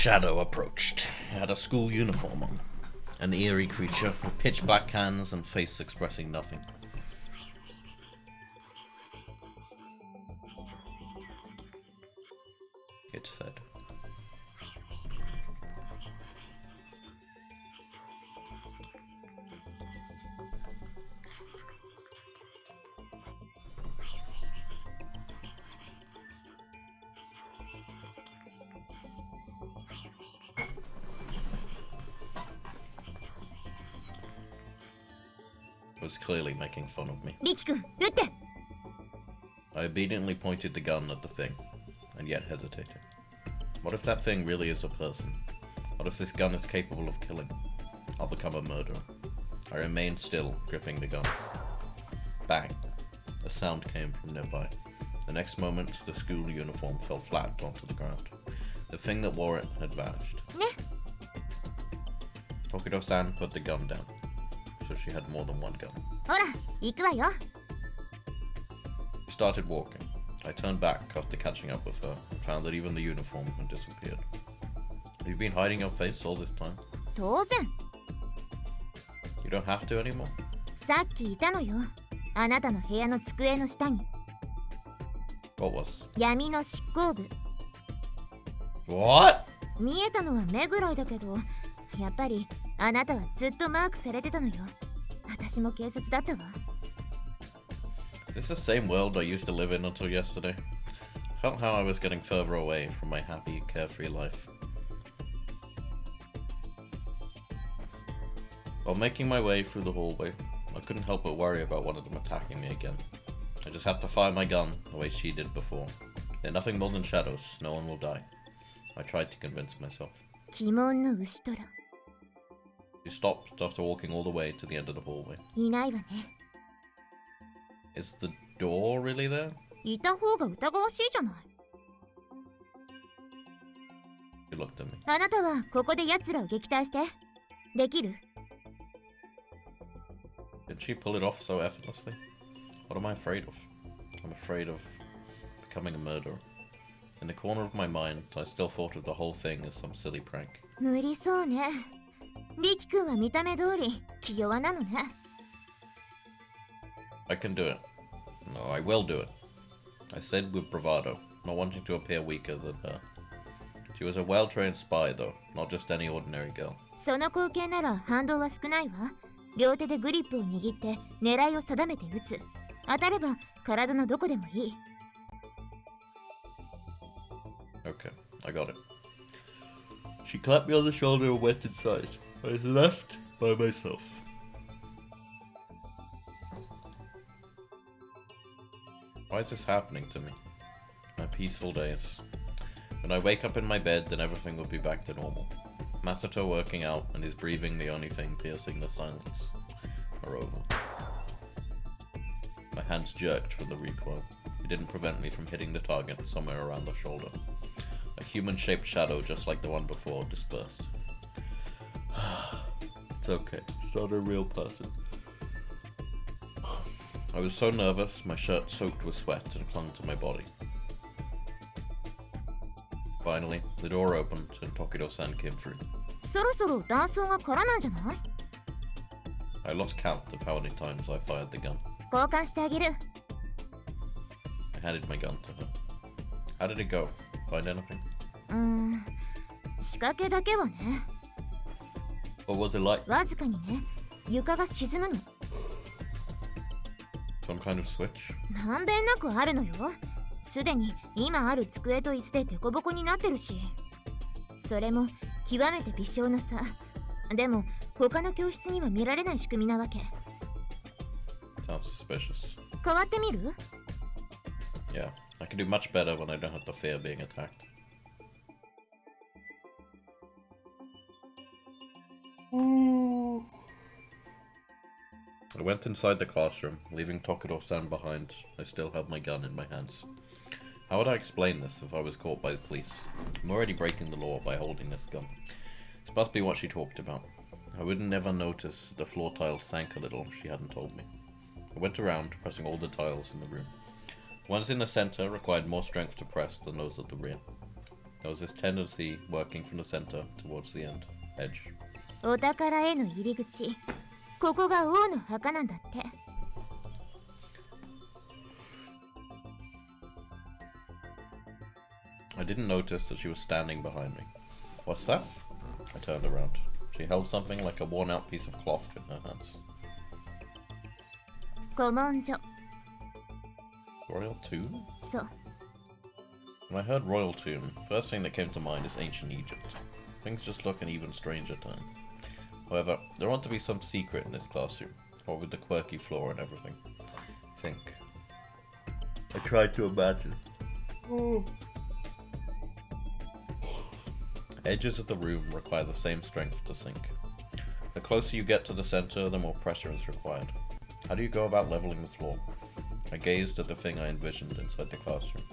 shadow approached. He had a school uniform on. An eerie creature with pitch black hands and face expressing nothing. It said. Was clearly making fun of me. I obediently pointed the gun at the thing, and yet hesitated. What if that thing really is a person? What if this gun is capable of killing? I'll become a murderer. I remained still, gripping the gun. Bang! A sound came from nearby. The next moment, the school uniform fell flat onto the ground. The thing that wore it had vanished. Tokido-san put the gun down. So she had more than one gun. She started walking. I turned back after catching up with her and found that even the uniform had disappeared. Have you been hiding your face all this time? You don't have to anymore? What was? What? 見えたのは目ぐらいだけど、やっぱりあなたはずっとマークされてたのよ。私も警察だったわ。Is this the same world I used to live in until yesterday? I felt how I was getting further away from my happy, carefree life. While making my way through the hallway, I couldn't help but worry about one of them attacking me again. I just had to fire my gun the way she did before. They're nothing more than shadows, no one will die. I tried to convince myself. She stopped after walking all the way to the end of the hallway. Is the door really there? She looked at me. Did she pull it off so effortlessly? What am I afraid of? I'm afraid of becoming a murderer. In the corner of my mind, I still thought of the whole thing as some silly prank. I can do it. No, I will do it. I said with bravado, not wanting to appear weaker than her. She was a well-trained spy, though, not just any ordinary girl. Okay, I got it. She clapped me on the shoulder and went inside. I was left by myself. Why is this happening to me? My peaceful days. When I wake up in my bed, then everything will be back to normal. Masato working out and his breathing the only thing piercing the silence are over. My hands jerked from the recoil. It didn't prevent me from hitting the target somewhere around the shoulder. A human-shaped shadow just like the one before dispersed. It's okay, it's not a real person. I was so nervous, my shirt soaked with sweat and clung to my body. Finally, the door opened and Tokido-san came through. I lost count of how many times I fired the gun. I handed my gun to her. How did it go? Find anything? What was it like? Some kind of switch? Sounds suspicious. Yeah, I can do much better when I don't have to fear being attacked. I went inside the classroom, leaving Tokido-san behind. I still held my gun in my hands. How would I explain this if I was caught by the police? I'm already breaking the law by holding this gun. This must be what she talked about. I would never notice the floor tiles sank a little if she hadn't told me. I went around, pressing all the tiles in the room. The ones in the center required more strength to press than those at the rear. There was this tendency working from the center towards the edge. お宝への入り口。ここが王の墓なんだって。I didn't notice that she was standing behind me. What's that? I turned around. She held something like a worn-out piece of cloth in her hands. 古文書。 Royal tomb? そう。 When I heard royal tomb, first thing that came to mind is ancient Egypt. Things just look an even stranger turn. However, there ought to be some secret in this classroom, what with the quirky floor and everything. Think. I tried to imagine. Edges of the room require the same strength to sink. The closer you get to the center, the more pressure is required. How do you go about leveling the floor? I gazed at the thing I envisioned inside the classroom.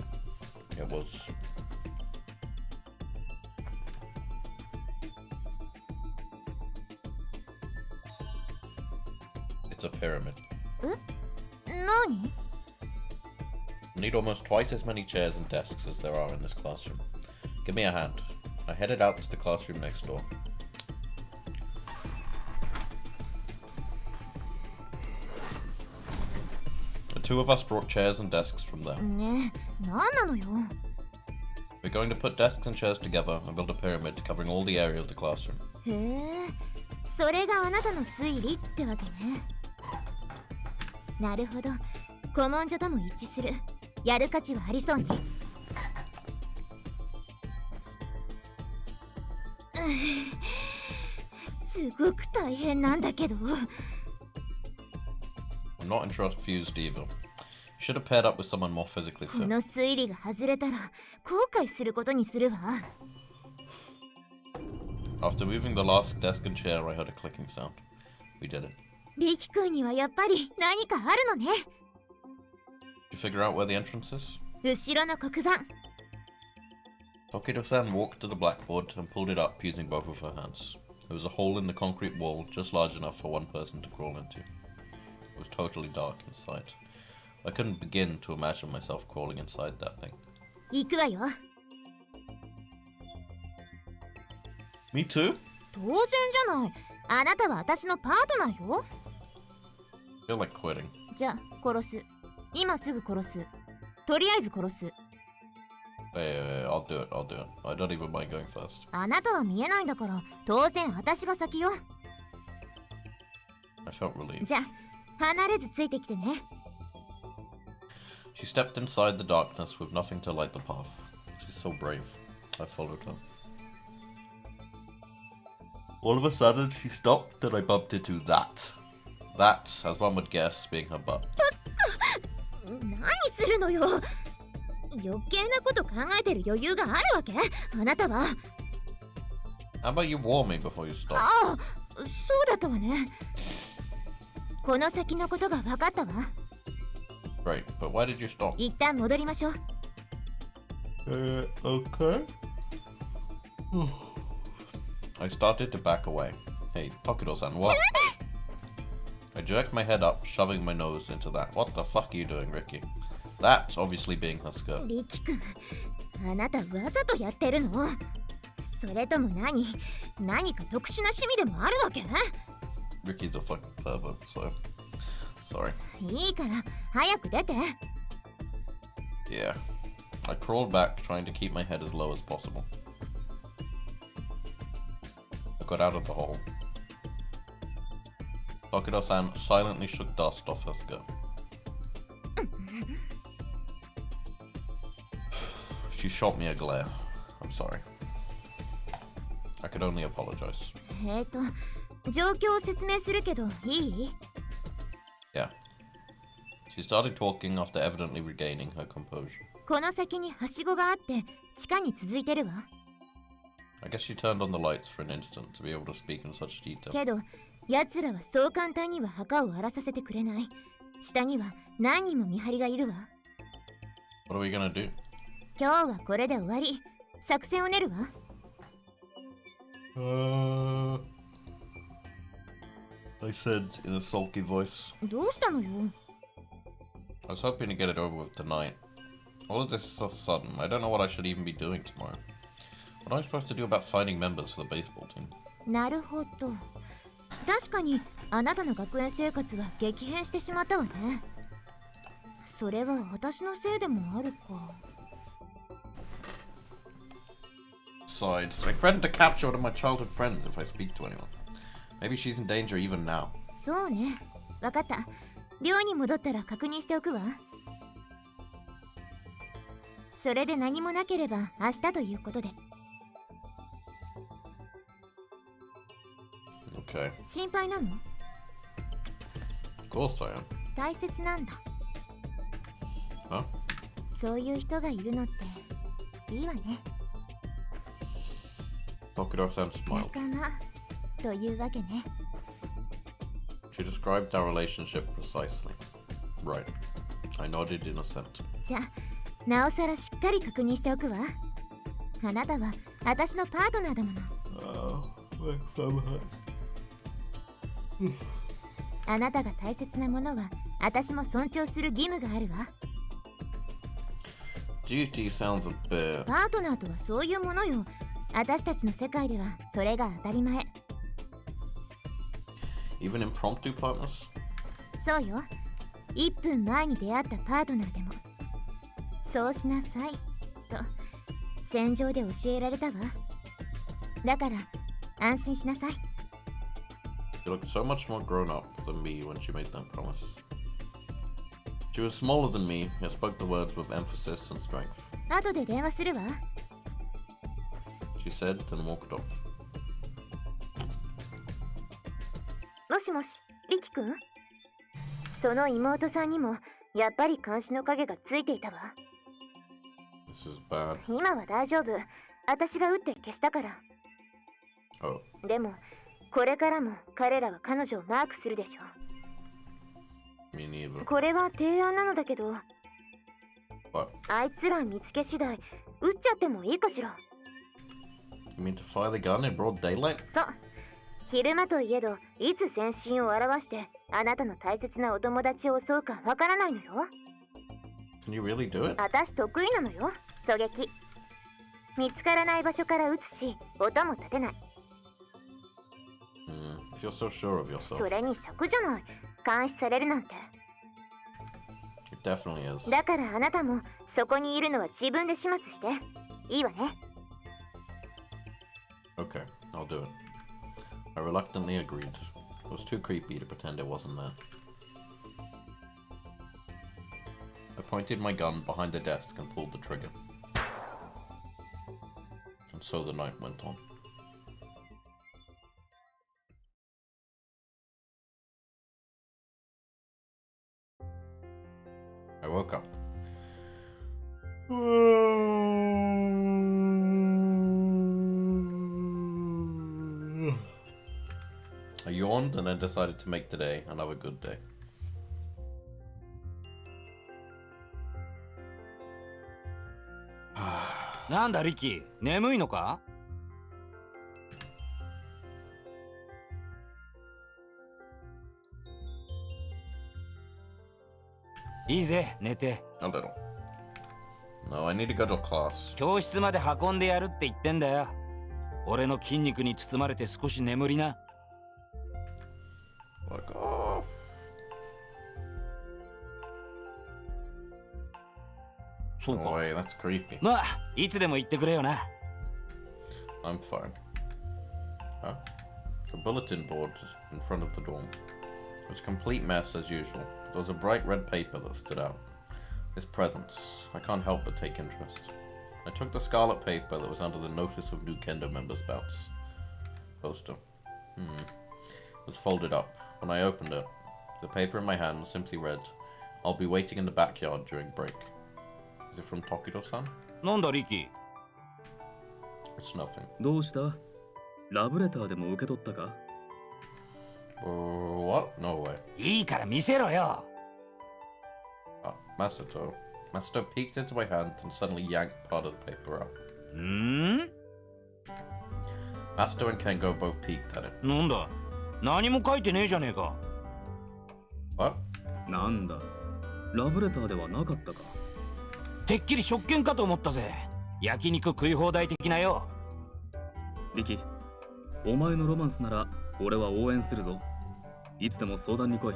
It was... It's a pyramid. Nani? You need almost twice as many chairs and desks as there are in this classroom. Give me a hand. I headed out to the classroom next door. The two of us brought chairs and desks from there. ねえ、なんなのよ。 We're going to put desks and chairs together and build a pyramid covering all the area of the classroom. へえ、それがあなたの推理ってわけね。なるほど。古文書とも一致する。やる価値はありそうね。すごく大変なんだけど。 I'm not confused either. You should have paired up with someone more physically こ fit. の推理が外れたら後悔することにするわ。 After moving the last desk and chair, I heard a clicking sound. We did it. リキ君にはやっぱり何かあるのね。 Did you figure out where the entrance is? 後ろの黒板。 Tokido-san walked to the blackboard and pulled it up using both of her hands. There was a hole in the concrete wall just large enough for one person to crawl into. It was totally dark inside. I couldn't begin to imagine myself crawling inside that thing. 行くわよ。 Me too? 当然じゃない。あなたは私のパートナーよ。 I feel like quitting. じゃあ殺す。今すぐ殺す。とりあえず殺す。 Hey, I'll do it. I don't even mind going first. あなたは見えないんだから当然私が先よ。 I felt relieved. じゃあ離れずついてきてね。 She stepped inside the darkness with nothing to light the path. She's so brave. I followed her. All of a sudden, she stopped and I bumped into that. That, as one would guess, being her butt. 何するのよ。余計なこと考えてる余裕があるわけ？あなたは。 How about you warn me before you stop? ああ、そうだったわね。この先のことが分かったわ。 Great, but why did you stop? 一旦戻りましょう。 Okay. I started to back away. Hey, Tokido-san, what? I jerked my head up, shoving my nose into that. What the fuck are you doing, Riki? That's obviously being her skirt. リキ君、あなたわざとやってるの？それとも何か特殊な趣味でもあるわけ？ Ricky's a fucking pervert, so... Sorry. いいから早く出て。 Yeah. I crawled back, trying to keep my head as low as possible. I got out of the hole. Tokido-san silently shook dust off her skirt. She shot me a glare. I'm sorry. I could only apologize. 状況を説明するけどいい？ Yeah. She started talking after evidently regaining her composure. この先にはしごがあって地下に続いてるわ。 I guess she turned on the lights for an instant to be able to speak in such detail. けど奴らはそう簡単には墓を荒らさせてくれない。下には何人も見張りがいるわ。 What are we gonna do? 今日はこれで終わり。作戦を練るわ。 I said in a sulky voice. どうしたのよ？ I was hoping to get it over with tonight. All of this is so sudden. I don't know what I should even be doing tomorrow. What am I supposed to do about finding members for the baseball team? なるほど。確かにあなたの学園生活は激変してしまったわね。それは私のせいでもあるか。Besides, I threatened to capture one of my childhood friends if I speak to anyone. Maybe she's in danger even now. そうね。わかった。寮に戻ったら確認しておくわ。それで何もなければ明日ということで。Okay. 心配なの？ Of course I am. 大切なんだ。Huh? そういう人がいるのっていいわね。Tokido-san smiled. 仲間というわけね。She described our relationship precisely. Right. I nodded in assent. じゃあ、なおさらしっかり確認しておくわ。あなたは私のパートナーだもの。My thumb hurts. あなたが大切なものは私も尊重する義務があるわ。Duty sounds a bit... パートナーとはそういうものよ。私たちの世界ではそれが当たり前。Even impromptu partners? そうよ。1分前に出会ったパートナーでもそうしなさいと戦場で教えられたわ。だから安心しなさい。She looked so much more grown up than me when she made that promise. She was smaller than me, yet spoke the words with emphasis and strength. 後で電話するわ。She said and walked off. もしもし、リキ君？その妹さんにもやっぱり監視の影がついていたわ。This is bad. 今は大丈夫。私が撃って消したから。Oh. でも、これからも彼らは彼女をマークするでしょう。Me neither. これは提案なのだけど、 What? あいつら見つけ次第、撃っちゃってもいいかしら。You mean to fire the gun in broad daylight? そう。昼間といえど、いつ全身を表してあなたの大切なお友達を襲うかわからないのよ。Can you really do it? 私得意なのよ、狙撃。見つからない場所から撃つし、音も立てない。If you're so sure of yourself. それに尺じゃない。監視されるなんて。It definitely is. だからあなたもそこにいるのは自分で始末して。いいわね。Okay, I'll do it. I reluctantly agreed. It was too creepy to pretend it wasn't there. I pointed my gun behind the desk and pulled the trigger. And so the night went on. I woke up. I yawned and then decided to make today another good day.なんだリキ、眠いのか？いいぜ、寝て。A little. No, I need to go to class. 教室まで運んでやるって言ってんだよ。俺の筋肉に包まれて少し眠りな。Fuck off. そう No か。 way, that's creepy. まあ、いつでも言ってくれよな。I'm fine. Huh? The bulletin board in front of the dorm. It was a complete mess as usual. There was a bright red paper that stood out. This presence. I can't help but take interest. I took the scarlet paper that was under the notice of new kendo members' bouts. Poster. It was folded up. When I opened it, the paper in my hand simply read, "I'll be waiting in the backyard during break." Is it from Tokido-san? なんだリキ。 It's nothing. どうした？ラブレターでも受け取ったか？ What? No way. いいから見せろよ。Masato. Masato peeked into my hand and suddenly yanked part of the paper up. ん？ Masato and Kengo both peeked at it. なんだ？何も書いてねえじゃねえか。What? なんだ？ラブレターではなかったか？てっきり食券かと思ったぜ。焼肉食い放題的なよ。リキ、お前のロマンスなら俺は応援するぞ。いつでも相談に来い。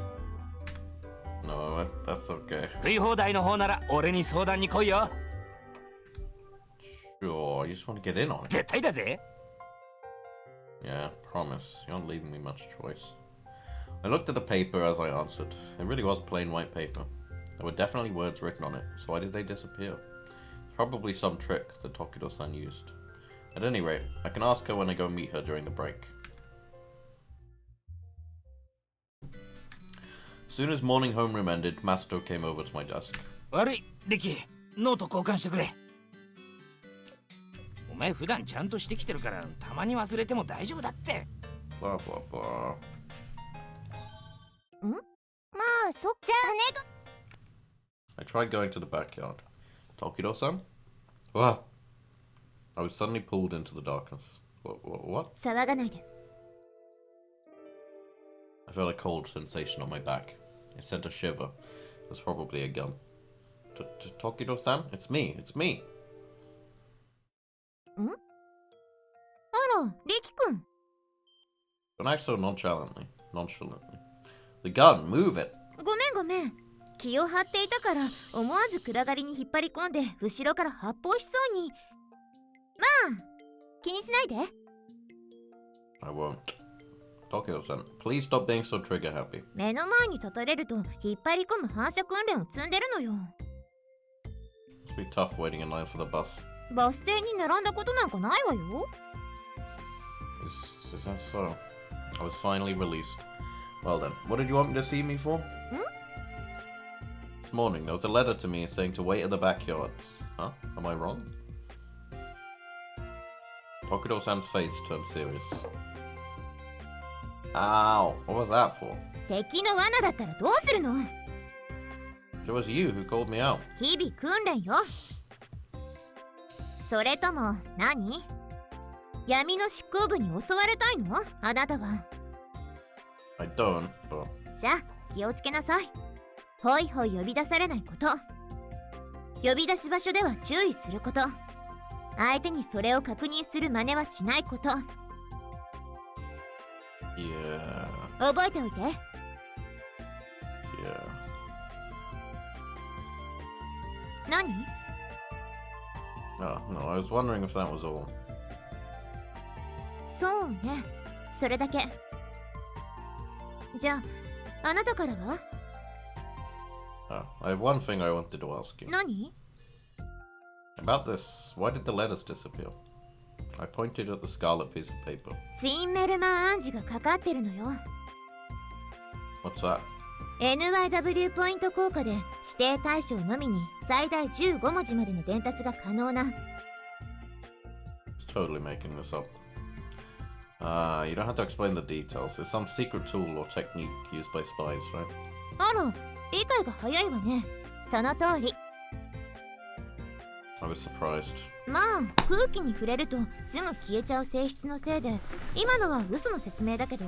No, that's okay. 食い放題の方なら俺に相談に来いよ。 Sure, you just want to get in on it. 絶対だぜ。 Yeah, promise. You aren't leaving me much choice. I looked at the paper as I answered. It really was plain white paper. There were definitely words written on it, so why did they disappear? It's probably some trick that Tokido-san used. At any rate, I can ask her when I go meet her during the break. As soon as morning homeroom ended, Masto came over to my desk. 悪い、リキ、ノート交換してくれ。お前普段ちゃんとしてきてるからたまに忘れても大丈夫だって。 Blah blah blah. まあそっじゃね。 I tried going to the backyard. Tokido-san? What? I was suddenly pulled into the darkness. What? 騒がないで。 I felt a cold sensation on my back. It sent a shiver. It was probably a gun. Tokido-san? It's me. It's me. あら、リキ君。 The knife so nonchalantly. The gun, move it. ごめんごめん。気を張っていたから思わず暗がりに引っ張り込んで後ろから発砲しそうに。まあ気にしないで。 I won't. Tokido-san, please stop being so trigger happy. 目の前に立たれると引っ張り込む反射訓練を積んでるのよ。 Must be tough waiting in line for the bus. バス停に並んだことなんかないわよ。 Is that so? I was finally released. Well then, what did you want me to see me for? This morning there was a letter to me saying to wait at the backyards. Huh? Am I wrong? Tokido-san's face turned serious. Ow! What was that for? 敵の罠だったらどうするの？ It was you who called me out. 日々訓練よ。それとも何？闇の執行部に襲われたいの？あなたは。 I don't, but... じゃあ気をつけなさい。ほいほい呼び出されないこと。呼び出し場所では注意すること。相手にそれを確認する真似はしないこと。 Yeah... 覚えておいて。 Yeah...何？ Oh, no, I was wondering if that was all. そうね、それだけ。じゃあ、あなたからは？ Oh, I have one thing I wanted to ask you. 何？ About this, why did the letters disappear? I pointed at the scarlet piece of paper. ツインメルマン暗示がかかってるのよ。 What's that? NYW ポイント効果で指定対象のみに最大15文字までの伝達が可能な。 Just totally making this up. You don't have to explain the details. It's some secret tool or technique used by spies, right? あら、理解が早いわね。その通り。 I was surprised. まあ、空気に触れるとすぐ消えちゃう性質のせいで、今のは嘘の説明だけど。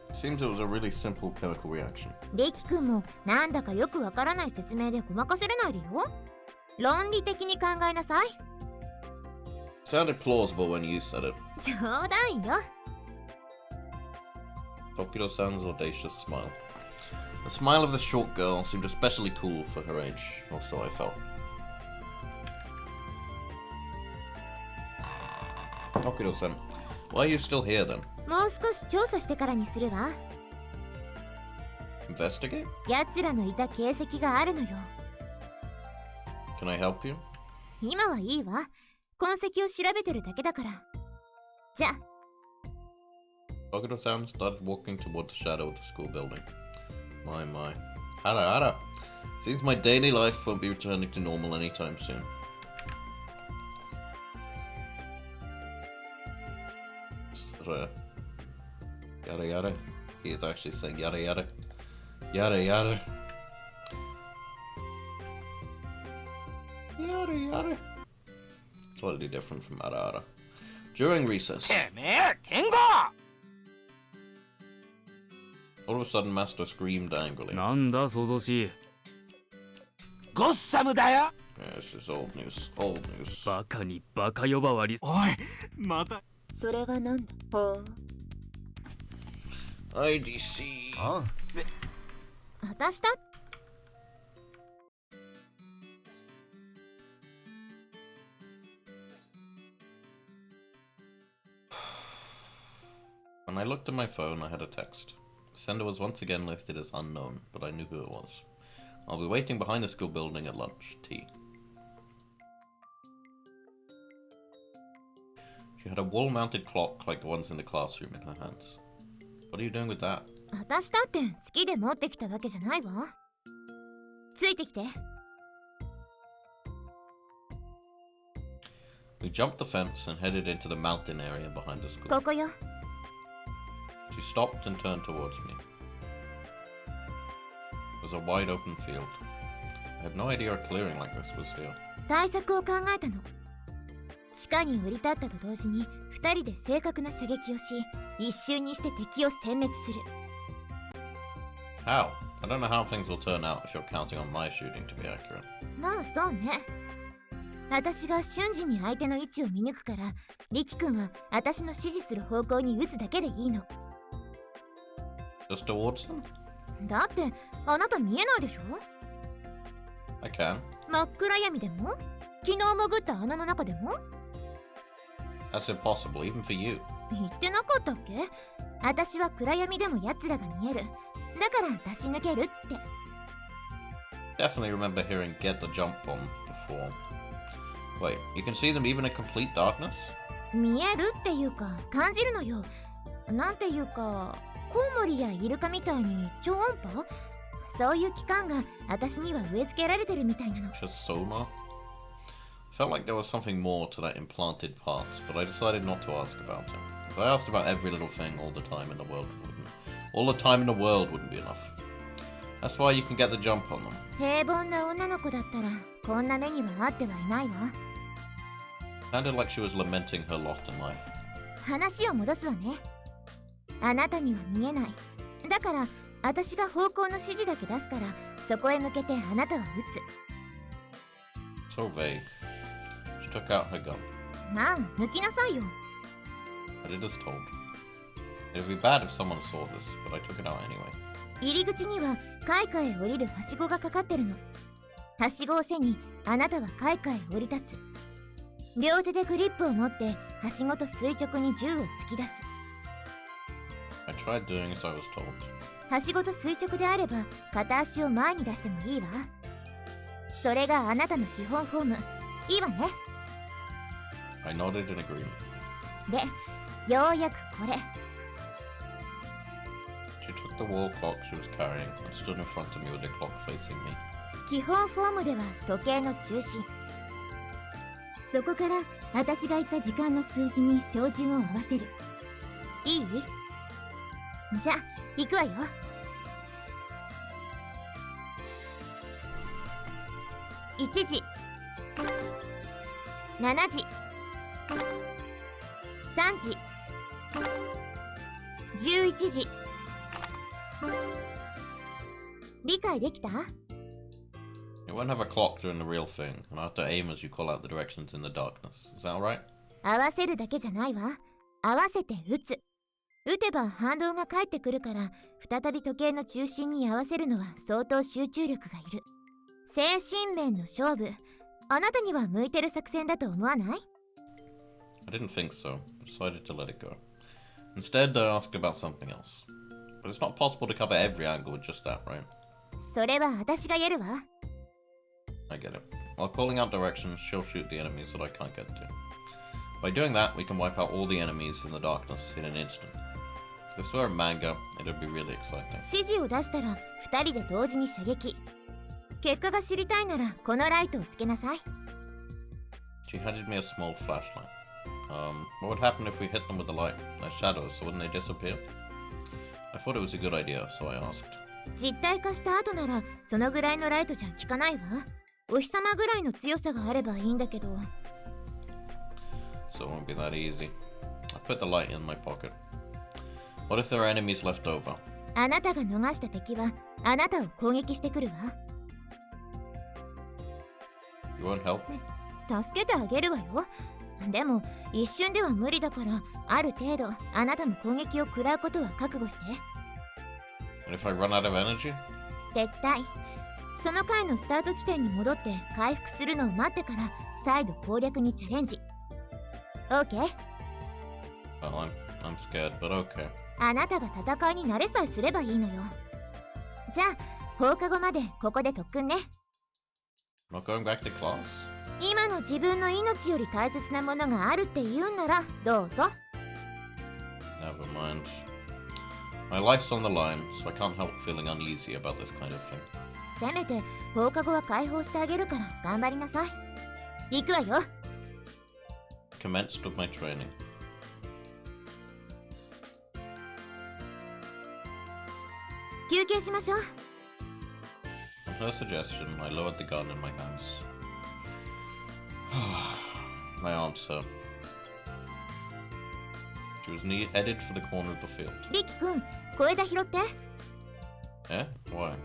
It seems it was a really simple chemical reaction. リキ君もなんだかよくわからない説明でごまかせれないでよ。論理的に考えなさい。 Sounded plausible when you said it. 冗談よ。 Tokido-san's audacious smile. The smile of the short girl seemed especially cool for her age, or so I felt. Tokido-san, why are you still here then? もう少し調査してからにするわ。 Investigate? 奴らのいた形跡があるのよ。 Can I help you? 今はいいわ。痕跡を調べてるだけだから。じゃあ。 Tokido-san started walking toward the shadow of the school building. My. Ara. Seems my daily life won't be returning to normal anytime soon. Yada yada. He is actually saying yada yada. Yada yada. Yada yada. Slightly different from ara ara. During recess. てめえ、ケンゴ! All of a sudden, Master screamed angrily. なんだ、想像しい。ゴッサムだよ。This is old news. Old news. バカにバカ呼ばわり。おいまたそれはなんだほう IDC. あ私だ When I looked at my phone, I had a text. The sender was once again listed as unknown, but I knew who it was. I'll be waiting behind the school building at lunch. T. She had a wall-mounted clock like the ones in the classroom in her hands. What are you doing with that? 私だって好きで持ってきたわけじゃないわ。ついてきて。We jumped the fence and headed into the mountain area behind the school. ここよ。She stopped and turned towards me. It was a wide open field. I had no idea a clearing like this was here. 対策を考えたの。地下に降り立ったと同時に2人で正確な射撃をし、一瞬にして敵を殲滅する。How? I don't know how things will turn out if you're counting on my shooting to be accurate. まあそうね。私が瞬時に相手の位置を見抜くから、リキ君は私の指示する方向に撃つだけでいいの。Just towards them? だってあなた見えないでしょ I can. 真っ暗闇でも昨日潜った穴の中でも That's impossible, even for you. 言ってなかったっけ私は暗闇でも奴らが見える。だから出し抜けるって。Definitely remember hearing get the jump on before. Wait, you can see them even in complete darkness? 見えるっていうか感じるのよ。なんていうかコウモリやイルカみたいに超音波そういう器官が私には植え付けられてるみたいなの。 Just sonar? Felt like there was something more to that implanted parts, but I decided not to ask about it. If I asked about every little thing all the time in the world, all the time in the world wouldn't be enough. That's why you can get the jump on them. 平凡な女の子だったらこんな目にはあってはいないわ。 Sounded like she was lamenting her lot in life. 話を戻すわね。あなたには見えない。だから私が方向の指示だけ出すからそこへ向けてあなたは撃つ。 So vague. She took out her gun. まあ抜きなさいよ。 I did as told. It would be bad if someone saw this, but I took it out anyway. 入り口には階下へ降りるはしごがかかってるの。はしごを背にあなたは階下へ降り立つ。両手でグリップを持ってはしごと垂直に銃を突き出す。 I tried doing as I was told. はしごと垂直であれば片足を前に出してもいいわ。それがあなたの基本フォーム。いいわね。 I nodded in agreement. で、ようやくこれ。 She took the wall clock she was carrying and stood in front of me with the clock facing me. 基本フォームでは時計の中心。そこから私が言った時間の数字に照準を合わせる。いい？じゃあ行くわよ。1時、7時、3時、11時。理解できた？ You won't have a clock during the real thing, and I have to aim as you call out the directions in the darkness. Is that alright? 合わせるだけじゃないわ。合わせて撃つ。撃てば反動が返ってくるから再び時計の中心に合わせるのは相当集中力がいる。精神面の勝負。あなたには向いてる作戦だと思わない？ I didn't think so. I decided to let it go. Instead, I asked about something else. But it's not possible to cover every angle with just that, right? それは私がやるわ。I get it. While calling out directions, she'll shoot the enemies that I can't get to. By doing that, we can wipe out all the enemies in the darkness in an instant. If this were a manga, it would be really exciting. 指示を出したら2人で同時に射撃。結果が知りたいならこのライトをつけなさい。She handed me a small flashlight. What would happen if we hit them with the light? They're shadows, so wouldn't they disappear? I thought it was a good idea, so I asked. 実体化した後ならそのぐらいのライトじゃ効かないわ。お日様ぐらいの強さがあればいいんだけど。 So it won't be that easy. I put the light in my pocket. What if there are enemies left over? あなたが逃した敵はあなたを攻撃してくるわ。You won't help me? 助けてあげるわよ。でも一瞬では無理だから、ある程度あなたも攻撃を食らうことは覚悟して。 And if I run out of energy? 撤退。その回のスタート地点に戻って回復するのを待ってから再度攻略にチャレンジ。 OK？ Well, I'm scared, but okay. あなたが戦いに慣れさえすればいいのよ。じゃあ放課後までここで特訓ね。 Not going back to class? 今の自分の命より大切なものがあるって言うんならどうぞ。 Never mind. My life's on the line, so I can't help feeling uneasy about this kind of thing. せめて放課後は解放してあげるから頑張りなさい。行くわよ。 Commenced with my training. 休憩しましょう。 On her suggestion, I lowered the gun in my hands. My arms hurt. She was headed for the corner of the field. リキ君、小枝拾って。 Eh? Why?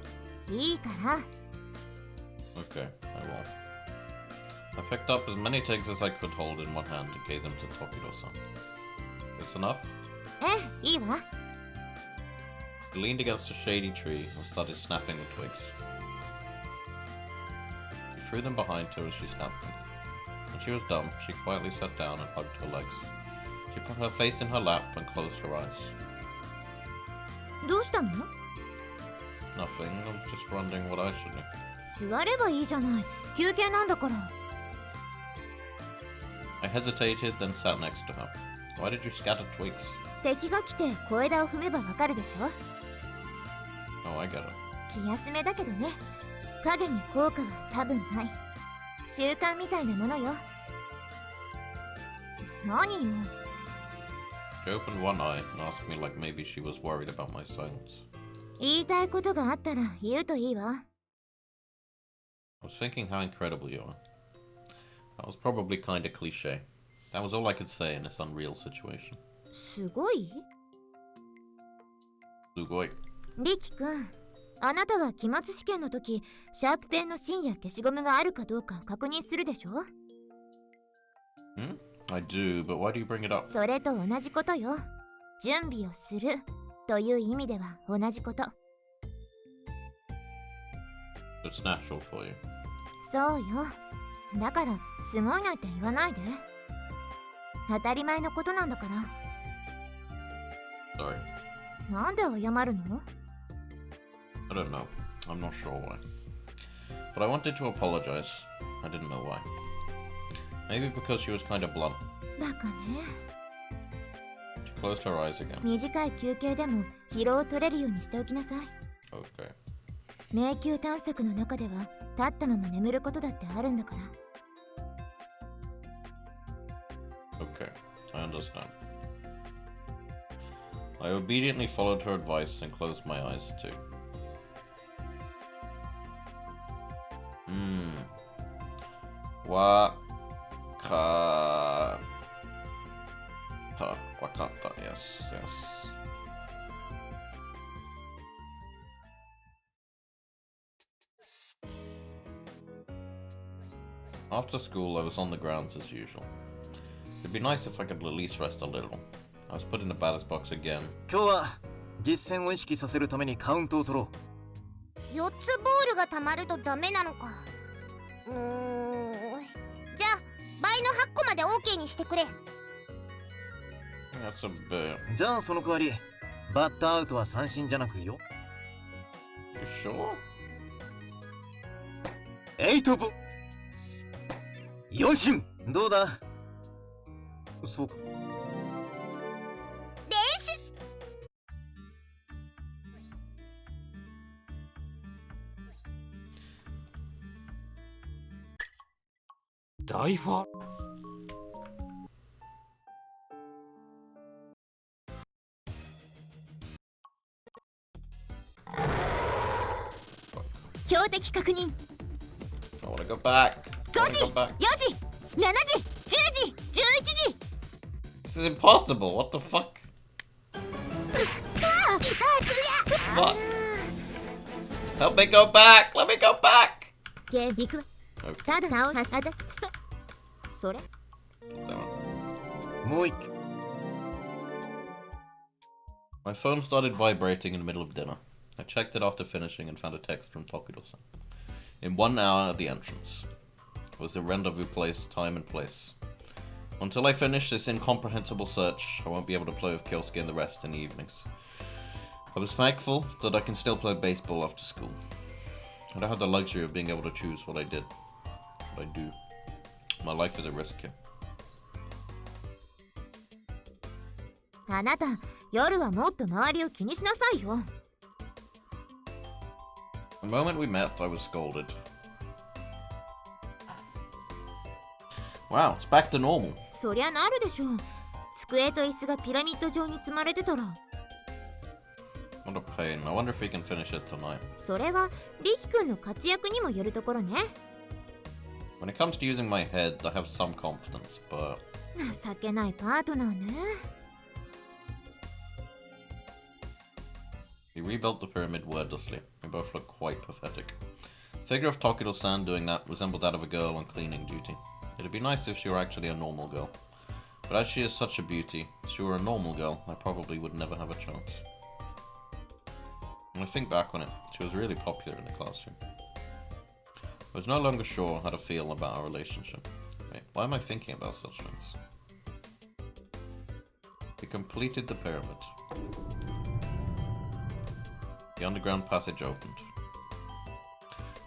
いいから。 Okay, I will. I picked up as many twigs as I could hold in one hand and gave them to Tokido-san. This enough? ええ、いいわ。 She leaned against a shady tree and started snapping the twigs. She threw them behind her as she snapped them. When she was done, she quietly sat down and hugged her legs. She put her face in her lap and closed her eyes. どうしたの？ Nothing, I'm just wondering what I should do. 座ればいいじゃない。休憩なんだから。 I hesitated, then sat next to her. Why did you scatter twigs? 敵が来て小枝を踏めばわかるでしょ。 Oh, I get it. 気休めだけどね。影に効果は多分ない。習慣みたいなものよ。何よ。 She opened one eye and asked me like maybe she was worried about my silence. 言いたいことがあったら言うといいわ。 I was thinking how incredible you are. That was probably kinda cliche. That was all I could say in this unreal situation. すごい？ Sugoi. リキ君、あなたは期末試験の時、シャープペンの芯や消しゴムがあるかどうか確認するでしょ？ I do, but why do you bring it up? それと同じことよ。準備をするという意味では同じこと。 It's natural for you. そうよ。だからすごいなんて言わないで。当たり前のことなんだから。 Sorry. なんで謝るの？ I don't know. I'm not sure why. But I wanted to apologize. I didn't know why. Maybe because she was kinda blunt. バカね。 She closed her eyes again. 短い休憩でも疲労を取れるようにしておきなさい。 Okay. 迷宮探索の中では立ったまま眠ることだってあるんだから。 Okay. I understand. I obediently followed her advice and closed my eyes too. Wakata. Yes. After school, I was on the grounds as usual. It'd be nice if I could at least rest a little. I was put in the batter's box again. 今日は実践を意識させるためにカウントを取ろう。4つボールが溜まるとダメなのか。じゃあ倍の8個まで OK にしてくれ。 That's a bit. じゃあその代わりバッターアウトは三振じゃなくよ。You sure? 8ボ4振どうだ。そうか。練習。大ファ標的確認。 I wanna go back. I 5 wanna 時、 go back. 4時、7時、10時、11時。 This is impossible. What the fuck? Fuck. Help me go back. Let me go back. ゲービク。Okay. ただ直す。それ Damn it. もう一回。 My phone started vibrating in the middle of dinner. I checked it after finishing and found a text from Tokido-san. In 1 hour at the entrance. It was the rendezvous place, time and place. Until I finish this incomprehensible search, I won't be able to play with Kyosuke and the rest in the evenings. I was thankful that I can still play baseball after school. I don't have the luxury of being able to choose what I did. What I do. My life is at risk here. あなた、夜はもっと周りを気にしなさいよ。The moment we met, I was scolded. Wow, it's back to normal. そりゃなるでしょう。机と椅子がピラミッド状に積まれてたら。What a pain. I wonder if we can finish it tonight. それはリキ君の活躍にもよるところね。When it comes to using my head, I have some confidence, but... 情けないパートナーね。We rebuilt the pyramid wordlessly. We both looked quite pathetic. The figure of Tokido-san doing that resembled that of a girl on cleaning duty. It'd be nice if she were actually a normal girl. But as she is such a beauty, if she were a normal girl, I probably would never have a chance. When I think back on it, she was really popular in the classroom. I was no longer sure how to feel about our relationship. Wait, why am I thinking about such things? We completed the pyramid. The underground passage opened.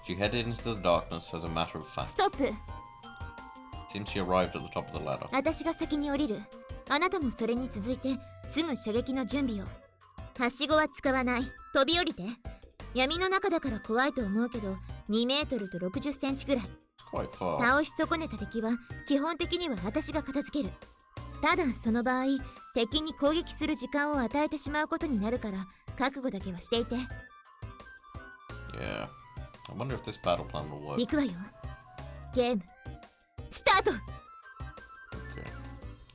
She headed into the darkness as a matter of fact. ストップ。 It seems she arrived at the top of the ladder. 私が先に降りる。あなたもそれに続いてすぐ射撃の準備を。はしごは使わない。飛び降りて。闇の中だから怖いと思うけど、2メートルと60センチくらい。Quite far. 倒し損ねた敵は基本的には私が片付ける。ただその場合、敵に攻撃する時間を与えてしまうことになるから、覚悟だけはしていて。Yeah. I wonder if this battle plan will work. 行くわよ。ゲームスタート。 Okay.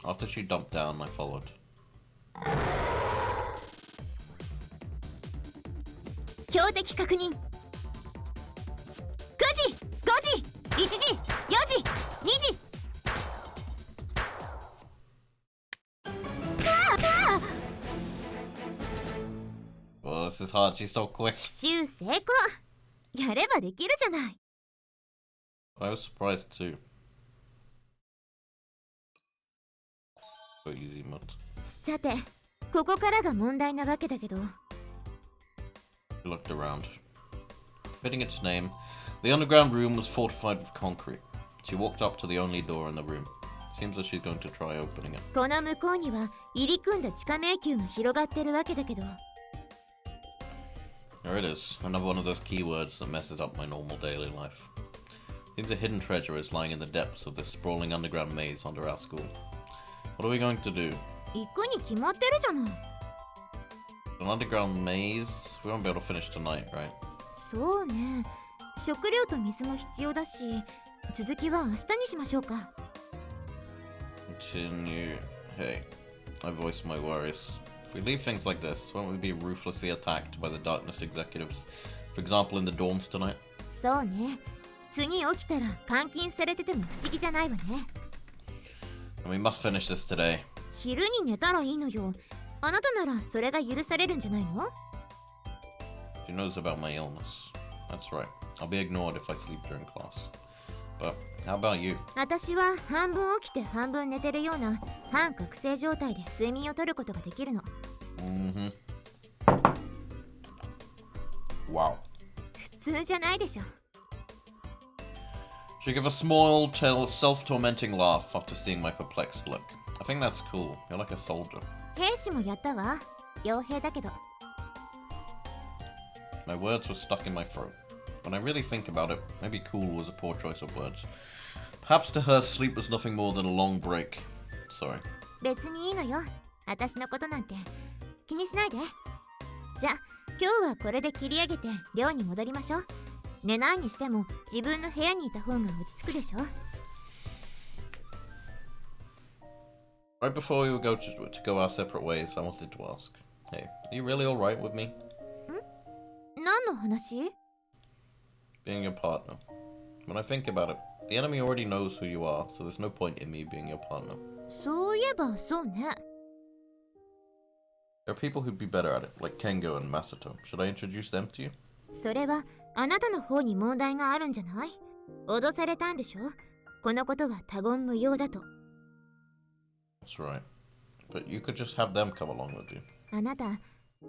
After she dumped down, I followed. 標的確認。9時、5時、1時、4時、2時。Well, this is hard. She's so quick. 奇襲成功。やればできるじゃない。I was surprised too. So easy, but さて、ここからが問題なわけだけど。she looked around. Fitting its name, the underground room was fortified with concrete. She walked up to the only door in the room. Seems that she's going to try opening it. この向こうには入り組んだ地下迷宮が広がってるわけだけど。There it is, another one of those keywords that messes up my normal daily life. Seems a hidden treasure is lying in the depths of this sprawling underground maze under our school. What are we going to do? 行くに決まってるじゃない。An underground maze? We won't be able to finish tonight, right? そうね。食料と水も必要だし、続きは明日にしましょうか。Continue. Hey, I voice my worries. If we leave things like this, won't we be ruthlessly attacked by the Darkness executives? For example, in the dorms tonight? そうね。次起きたら監禁されてても不思議じゃないわね。And we must finish this today. 昼に寝たらいいのよ。あなたならそれが許されるんじゃないの？ She knows about my illness. That's right. I'll be ignored if I sleep during class. But how about you? 私は半分起きて半分寝てるような半覚醒状態で睡眠をとることができるの。Mm-hmm. Wow. 普通じゃないでしょ。She gave a small, self-tormenting laugh after seeing my perplexed look. I think that's cool. You're like a soldier. 兵士もやったわ。傭兵だけど。My words were stuck in my throat. When I really think about it, maybe cool was a poor choice of words. Perhaps to her, sleep was nothing more than a long break. Sorry. 別にいいのよ。私のことなんて気にしないで。じゃあ今日はこれで切り上げて寮に戻りましょう。寝ないにしても自分の部屋にいた方が落ち着くでしょ。Right before we would go to go our separate ways, I wanted to ask. Hey, are you really alright with me? 何の話？ Being your partner. When I think about it, the enemy already knows who you are, so there's no point in me being your partner. そういえばそうね。 There are people who'd be better at it, like Kengo and Masato. Should I introduce them to you? それはあなたの方に問題があるんじゃない？脅されたんでしょ？このことは他言無用だと。 That's right. But you could just have them come along with you. あなた、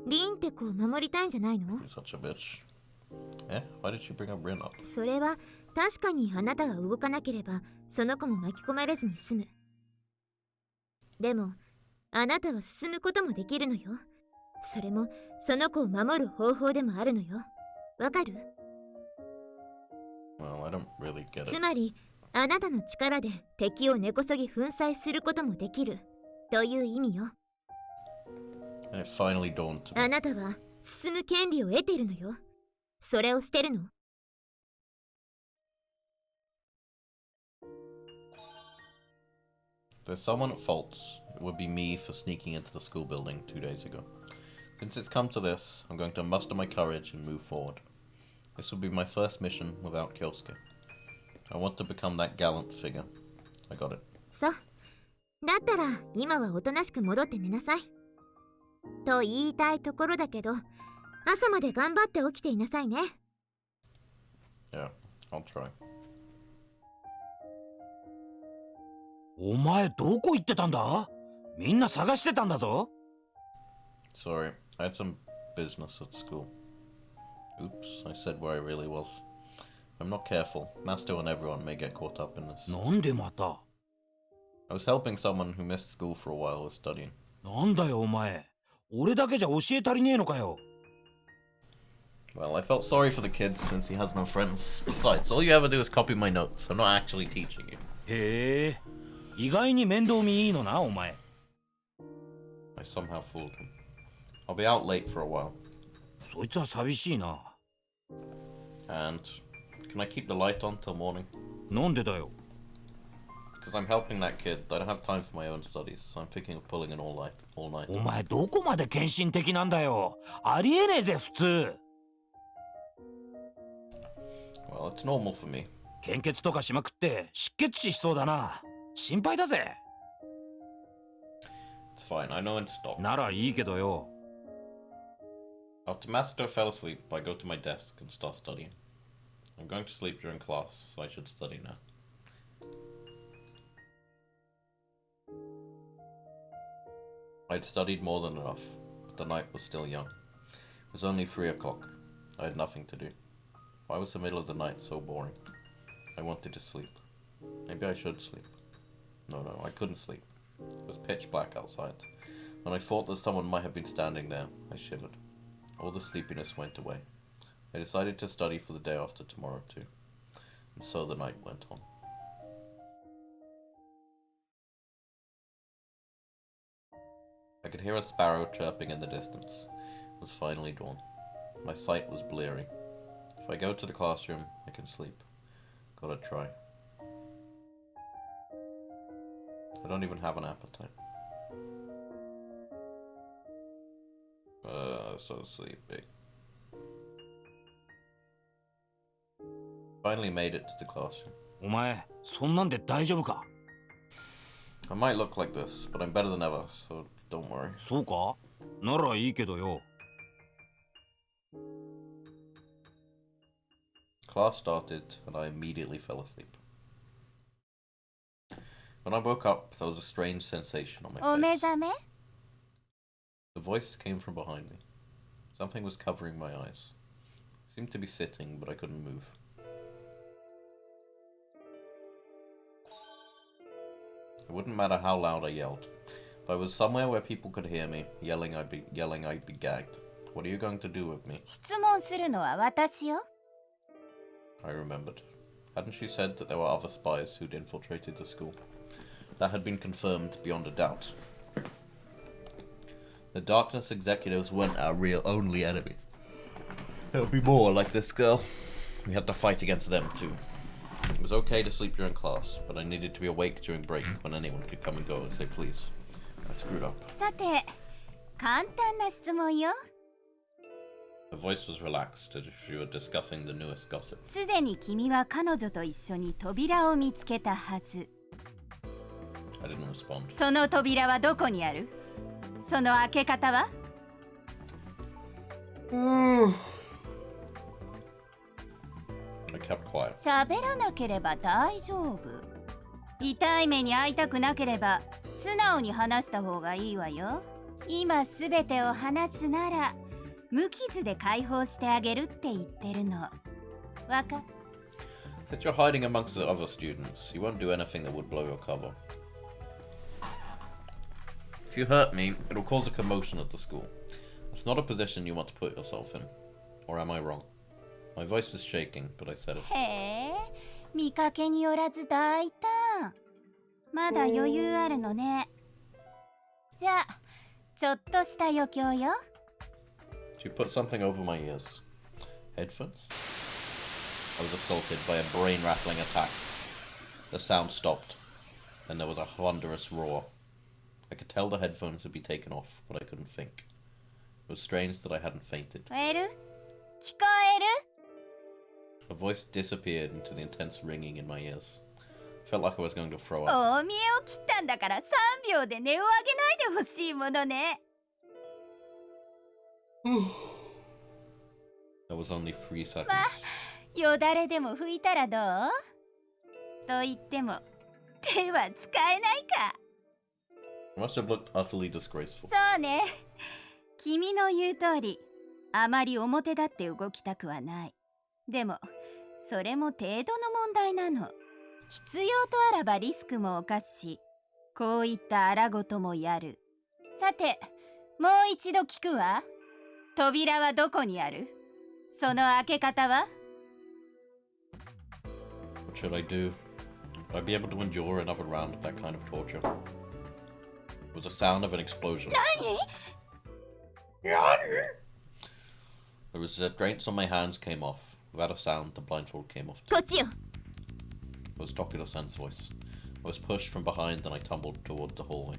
リンテコを守りたいんじゃないの？ You're such a bitch. Eh? Why did you bring up Rin up? それは確かにあなたが動かなければその子も巻き込まれずに済む。でもあなたは進むこともできるのよ。それもその子を守る方法でもあるのよ。わかる？ Well, I don't really get つ it. まりあなたの力で敵を根こそぎ粉砕することもできるという意味よ。 And it finally dawned to あ me. なたは進む権利を得ているのよ。それを捨てるの？ If there's someone at fault, it would be me for sneaking into the school building 2 days ago. Since it's come to this, I'm going to muster my courage and move forward. This will be my first mission without Kyosuke. I want to become that gallant figure. I got it. そう。だったら今はおとなしく戻って寝なさい。と言いたいところだけど、朝まで頑張って起きていなさいね。 Yeah, I'll try. お前どこ行ってたんだ？みんな探してたんだぞ。 Sorry, I had some business at school. Oops, I said where I really was. If I'm not careful, Master and everyone may get caught up in this. なんでまた？ I was helping someone who missed school for a while with studying. なんだよお前。俺だけじゃ教え足りねえのかよ。 Well, I felt sorry for the kid since he has no friends. Besides, all you ever do is copy my notes. I'm not actually teaching you. へえ。意外に面倒見いいのなお前。 I somehow fooled him. I'll be out late for a while. そいつは寂しいな。 And can I keep the light on till morning? なんでだよ。 Because I'm helping that kid. I don't have time for my own studies, so I'm thinking of pulling an all night. お前どこまで献身的なんだよ。ありえねえぜ普通。 Well, it's normal for me. 献血とかしまくって失血死しそうだな。心配だぜ。 It's fine. I know when to stop. ならいいけどよ。 After Masato fell asleep, I go to my desk and start studying. I'm going to sleep during class, so I should study now. I'd studied more than enough, but the night was still young. It was only 3 o'clock. I had nothing to do. Why was the middle of the night so boring? I wanted to sleep. Maybe I should sleep. No, I couldn't sleep. It was pitch black outside. When I thought that someone might have been standing there, I shivered. All the sleepiness went away. I decided to study for the day after tomorrow too. And so the night went on. I could hear a sparrow chirping in the distance. It was finally dawn. My sight was bleary. If I go to the classroom, I can sleep. Gotta try. I don't even have an appetite. So sleepy. Finally made it to the classroom. お前そんなんで大丈夫か？ I might look like this, but I'm better than ever, so don't worry. そうか？ならいいけどよ。 Class started, and I immediately fell asleep. When I woke up, there was a strange sensation on my お目 face. 覚め？ The voice came from behind me. Something was covering my eyes. I seemed to be sitting, but I couldn't move. It wouldn't matter how loud I yelled. If I was somewhere where people could hear me, yelling I'd be gagged. What are you going to do with me? 質問するのは私よ。 I remembered. Hadn't she said that there were other spies who'd infiltrated the school? That had been confirmed beyond a doubt. The Darkness executives weren't our real only enemy. There would be more like this girl. We had to fight against them too. It was okay to sleep during class, but I needed to be awake during break when anyone could come and go as they please. I screwed up. さて、簡単な質問よ。Her voice was relaxed, as if she were discussing the newest gossip. すでに君は彼女と一緒に扉を見つけたはず。 I didn't respond. その扉はどこにある？その開け方は？ I kept quiet. 喋らなければ大丈夫。痛い目に遭いたくなければ素直に話した方がいいわよ。今すべてを話すなら無傷で解放してあげるって言ってるの。わか？ Since you're hiding amongst the other students, you won't do anything that would blow your cover. If you hurt me, it'll cause a commotion at the school. It's not a position you want to put yourself in. Or am I wrong? My voice was shaking, but I said it. へえ、見かけによらず大胆。まだ余裕あるのね。じゃあ、ちょっとした余興よ。 She put something over my ears. Headphones? I was assaulted by a brain-rattling attack. The sound stopped, and there was a thunderous roar. I could tell the headphones had been taken off, but I couldn't think. It was strange that I hadn't fainted. 聞こえる？聞こえる？ Her voice disappeared into the intense ringing in my ears. I felt like I was going to throw up. 大見栄を切ったんだから3秒で音を上げないでほしいものね。That was only 3 seconds. よだれでも拭いたらどう？と言っても手は使えないか。 It must have looked utterly disgraceful. そうね。君の言う通り、あまり表立って動きたくはない。でも、それも程度の問題なの。必要とあらばリスクも冒すし、こういった荒事もやる。さて、もう一度聞くわ。扉はどこにある？その開け方は？ What should I do? Would I be able to endure another round of that kind of torture? It was the sound of an explosion. 何？ The restraints on my hands came off. Without a sound, the blindfold came off. こっちよ。 It was Tokido-san's voice. I was pushed from behind and I tumbled toward the hallway.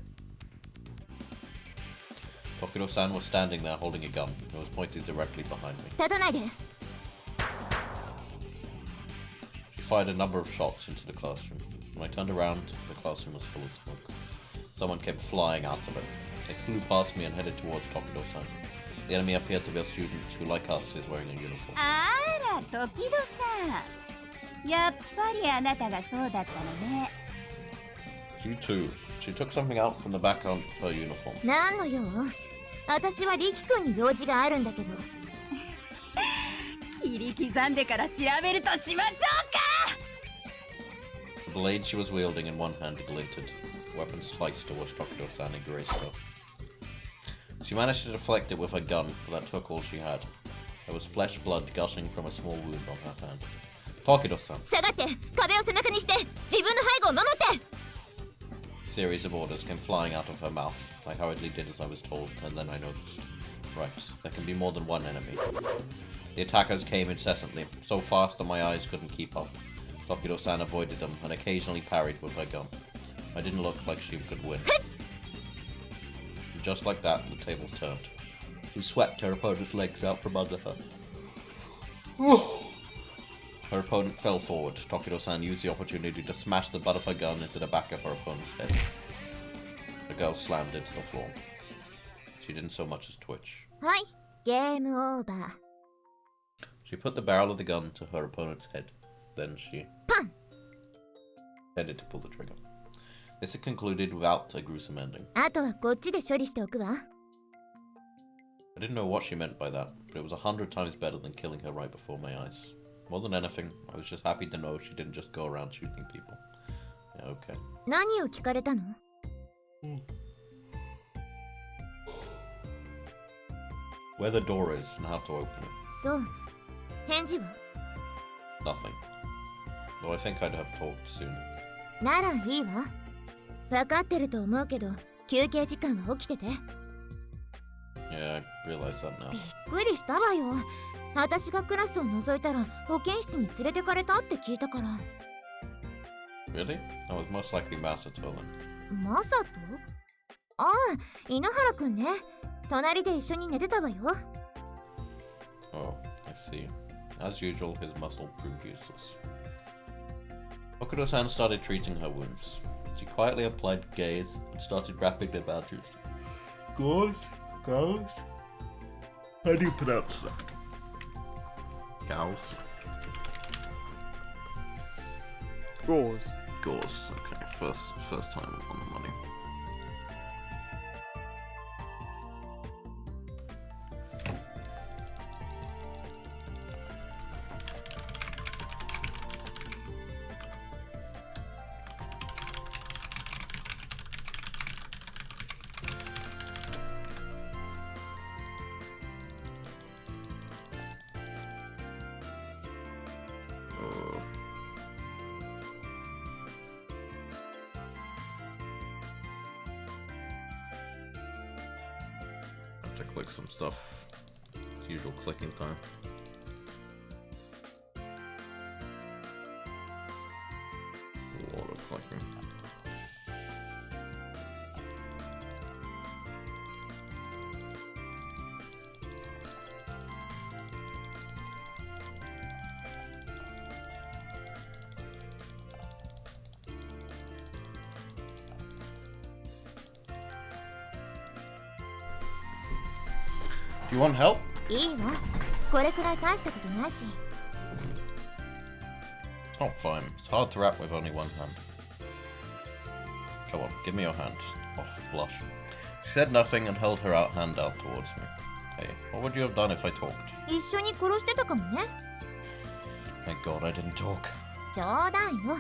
Tokido-san was standing there holding a gun. It was pointed directly behind me. 立たないで。 She fired a number of shots into the classroom. When I turned around, the classroom was full of smoke. Someone came flying out of it. They flew past me and headed towards Tokido-san. The enemy appeared to be a student who, like us, is wearing a uniform. あら、時々さん。やっぱりあなたがそうだったのね。 You too. She took something out from the back of her uniform. 何の用？私はリキ君に用事があるんだけど。切り刻んでから調べるとしましょうか。 The blade she was wielding in one hand glinted. The weapon sliced towards Tokido-san and grazed her. She managed to deflect it with her gun, but that took all she had. There was flesh blood gushing from a small wound on her hand. Tokido-san! 下がって、壁を背中にして、自分の背後を守って。 A series of orders came flying out of her mouth. I hurriedly did as I was told, and then I noticed. Right, there can be more than one enemy. The attackers came incessantly, so fast that my eyes couldn't keep up. Tokido-san avoided them and occasionally parried with her gun. I didn't look like she could win. And just like that, the tables turned. She swept her opponent's legs out from under her. Her opponent fell forward. Tokido-san used the opportunity to smash the butt of her gun into the back of her opponent's head. The girl slammed into the floor. She didn't so much as twitch. はい、ゲームオーバー。 She put the barrel of the gun to her opponent's head. Then she Pam! headed to pull the trigger. This had concluded without a gruesome ending. あとはこっちで処理しておくわ。I didn't know what she meant by that, but it was 100 times better than killing her right before my eyes. More than anything, I was just happy to know she didn't just go around shooting people. Yeah, okay. 何を聞かれたの？ Where the door is and how to open it. そう。返事は？ Nothing. Though I think I'd have talked soon. ならいいわ。分かってると思うけど、休憩時間は起きてて。Yeah, I realize that now. びっくりしたわよ。私がクラスを覗いたら保健室に連れてかれたって聞いたから。Really? I was most likely Masato then. マサト？ああ、稲原くんね。隣で一緒に寝てたわよ。Oh, I see. As usual, his muscle proved useless. Okudo's hand started treating her wounds. She quietly applied gaze and started wrapping their bandages. Gauze? Gauze? How do you pronounce that? Gauze? Gauze. Gauze. Okay, first time on the money. To click some stuff. It's usual clicking time. A lot of clicking. Do you want help? いいわ。これくらい大したことないし。It's not fine. It's hard to wrap with only one hand. Come on, give me your hand. Oh, blush. She said nothing and held her hand out towards me. Hey, what would you have done if I talked? 一緒に殺してたかもね。Thank God I didn't talk. 冗談よ。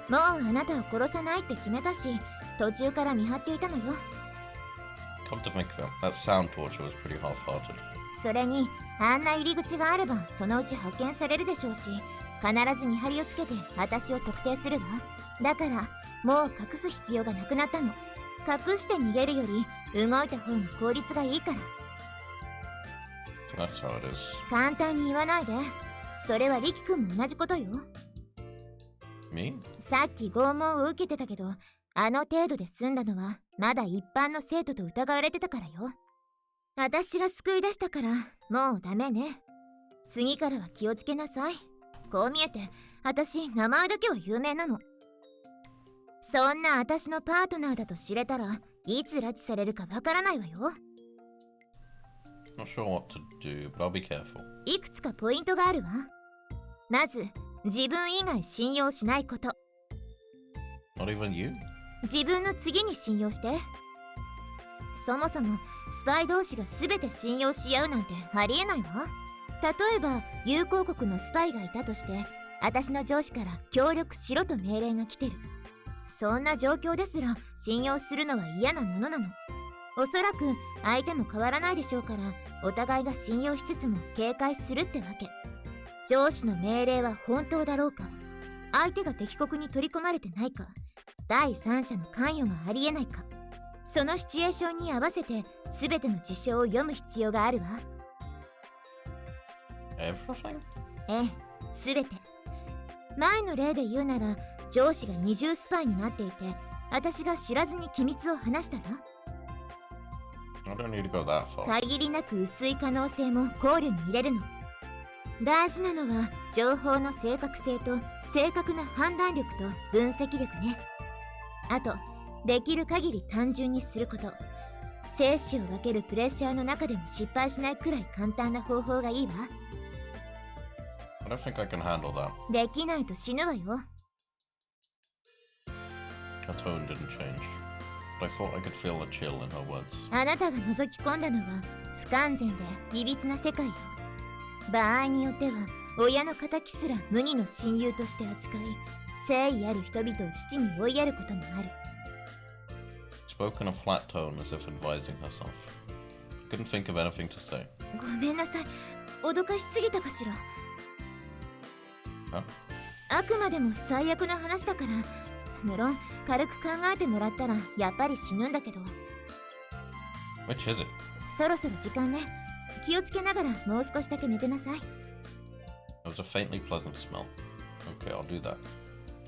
もうあなたを殺さないって決めたし、途中から見張っていたのよ。Come to think of it, that sound torture was pretty half-hearted. それに、あんな入り口があればそのうち発見されるでしょうし、必ず見張りをつけて私を特定するわ。だからもう隠す必要がなくなったの。隠して逃げるより動いた方が効率がいいから。That's how it is. 簡単に言わないで。それはリキ君も同じことよ。Me? さっき拷問を受けてたけど、あの程度で済んだのはまだ一般の生徒と疑われてたからよ。私が救い出したからもうダメね。次からは気をつけなさい。こう見えて私名前だけは有名なの。そんな私のパートナーだと知れたらいつ拉致されるかわからないわよ。Not sure what to do, but I'll be careful. いくつかポイントがあるわ。まず自分以外信用しないこと。 Not even you? 自分の次に信用して。そもそもスパイ同士が全て信用し合うなんてありえないわ。例えば友好国のスパイがいたとして、私の上司から協力しろと命令が来てる。そんな状況ですら信用するのは嫌なものなの。おそらく相手も変わらないでしょうから、お互いが信用しつつも警戒するってわけ。上司の命令は本当だろうか、相手が敵国に取り込まれてないか、第三者の関与がありえないか、そのシチュエーションに合わせて全ての事象を読む必要があるわ。Everything? ええ、全て。前の例で言うなら、上司が二重スパイになっていて、私が知らずに機密を話したら、 I don't need to go that far. 限りなく薄い可能性も考慮に入れるの。大事なのは情報の正確性と正確な判断力と分析力ね。あと、できる限り単純にすること。生死を分けるプレッシャーの中でも失敗しないくらい簡単な方法がいいわ。 I don't think I can handle that. できないと死ぬわよ。 Her tone didn't change, but I thought I could feel a chill in her words. あなたが覗き込んだのは不完全でいびつな世界よ。場合によっては親の敵すら無二の親友として扱い、誠意ある人々を死地に追いやることもある。 Spoke in a flat tone as if advising herself. I couldn't think of anything to say. ごめんなさい、脅かしすぎたかしら。Huh? あくまでも最悪な話だから、無論軽く考えてもらったらやっぱり死ぬんだけど。 Which is it? そろそろ時間ね。気をつけながらもう少しだけ寝てなさい。 There was a faintly pleasant smell. Okay, I'll do that.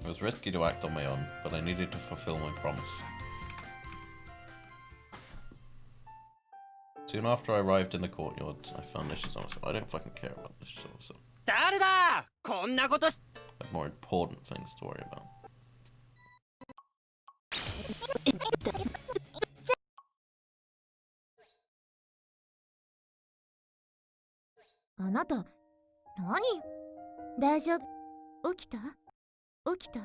It was risky to act on my own, but I needed to fulfill my promise. Soon after I arrived in the courtyard, I found Nishizawa-san. I don't fucking care about Nishizawa-san. 誰だこんなことし I have more important things to worry about. あなた、何？大丈夫？起きた？起きた？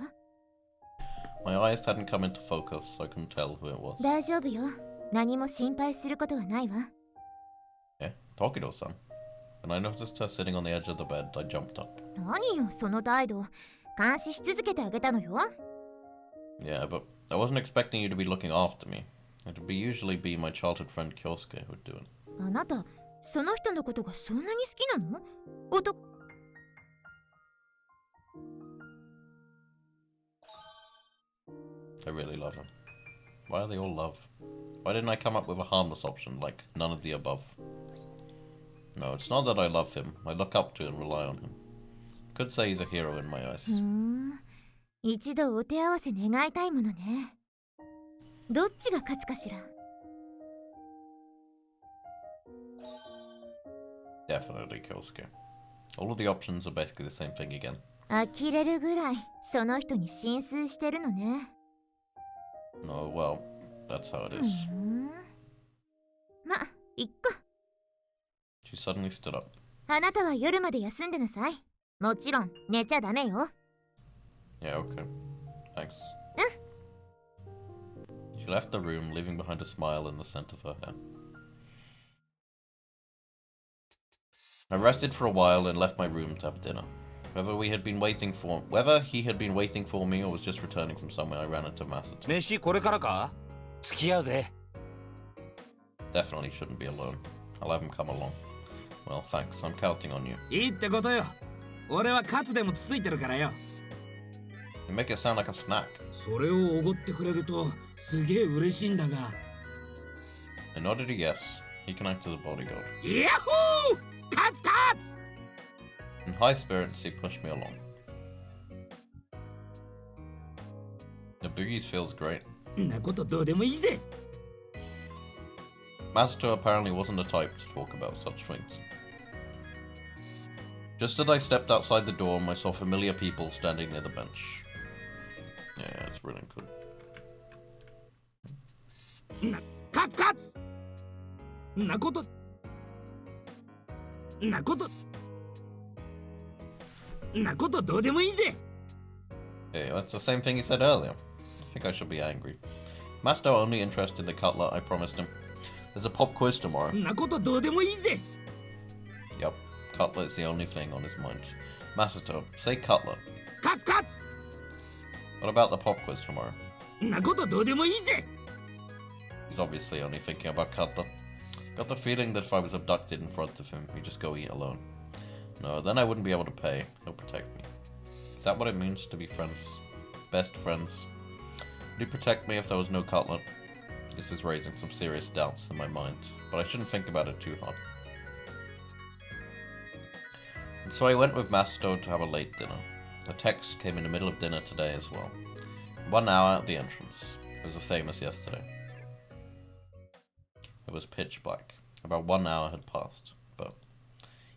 My eyes hadn't come into focus, so I couldn't tell who it was. 大丈夫よ。何も心配することはないわ。Eh? Tokido-san. When I noticed her sitting on the edge of the bed, I jumped up. 何よ、その態度。監視し続けてあげたのよ。Yeah, but I wasn't expecting you to be looking after me. It would usually be my childhood friend Kyosuke who would do it. あなた、その人のことがそんなに好きなの？男。I really love him. Why are they all love? Why didn't I come up with a harmless option, like none of the above? No, it's not that I love him. I look up to and rely on him. Could say he's a hero in my eyes. 一度お手合わせ願いたいものね。どっちが勝つかしら。Definitely Kyosuke. All of the options are basically the same thing again. 呆れるぐらいその人に心酔してるのね。No, well, that's how it is. ま、いっか。She suddenly stood up. あなたは夜まで休んでなさい。もちろん寝ちゃダメよ。Yeah, okay. Thanks. She left the room, leaving behind a smile in the scent of her hair. I rested for a while and left my room to have dinner. Whether he had been waiting for me or was just returning from somewhere, I ran into Masato. 飯これからか？付き合うぜ。Definitely shouldn't be alone. I'll have him come along. Well, thanks. I'm counting on you. いいってことよ。俺はカツでもつついてるからよ。You make it sound like a snack. それをおごってくれるとすげえ嬉しいんだが。I nodded a yes. He can act as a bodyguard. ヤッホー！カツカツ！ In high spirits, he pushed me along. The boogies feels great. なことどうでもいいぜ。Masato apparently wasn't the type to talk about such things. Just as I stepped outside the dorm, I saw familiar people standing near the bench. Yeah, it's really good. カツカツ！なことどうでもいいぜ。 Hey, that's the same thing he said earlier. I think I should be angry. Masato only interested in the cutlet I promised him. There's a pop quiz tomorrow. なことどうでもいいぜ。 Yup, cutlet is the only thing on his mind. Masato, say cutlet. カツカツ！ What about the pop quiz tomorrow? なことどうでもいいぜ。 He's obviously only thinking about cutlet. Got the feeling that if I was abducted in front of him, he'd just go eat alone. No, then I wouldn't be able to pay. He'll protect me. Is that what it means to be friends? Best friends? Would he protect me if there was no cutlet? This is raising some serious doubts in my mind, but I shouldn't think about it too hard. And so I went with Masato to have a late dinner. A text came in the middle of dinner today as well. 1 hour at the entrance. It was the same as yesterday. It was pitch black. About 1 hour had passed, but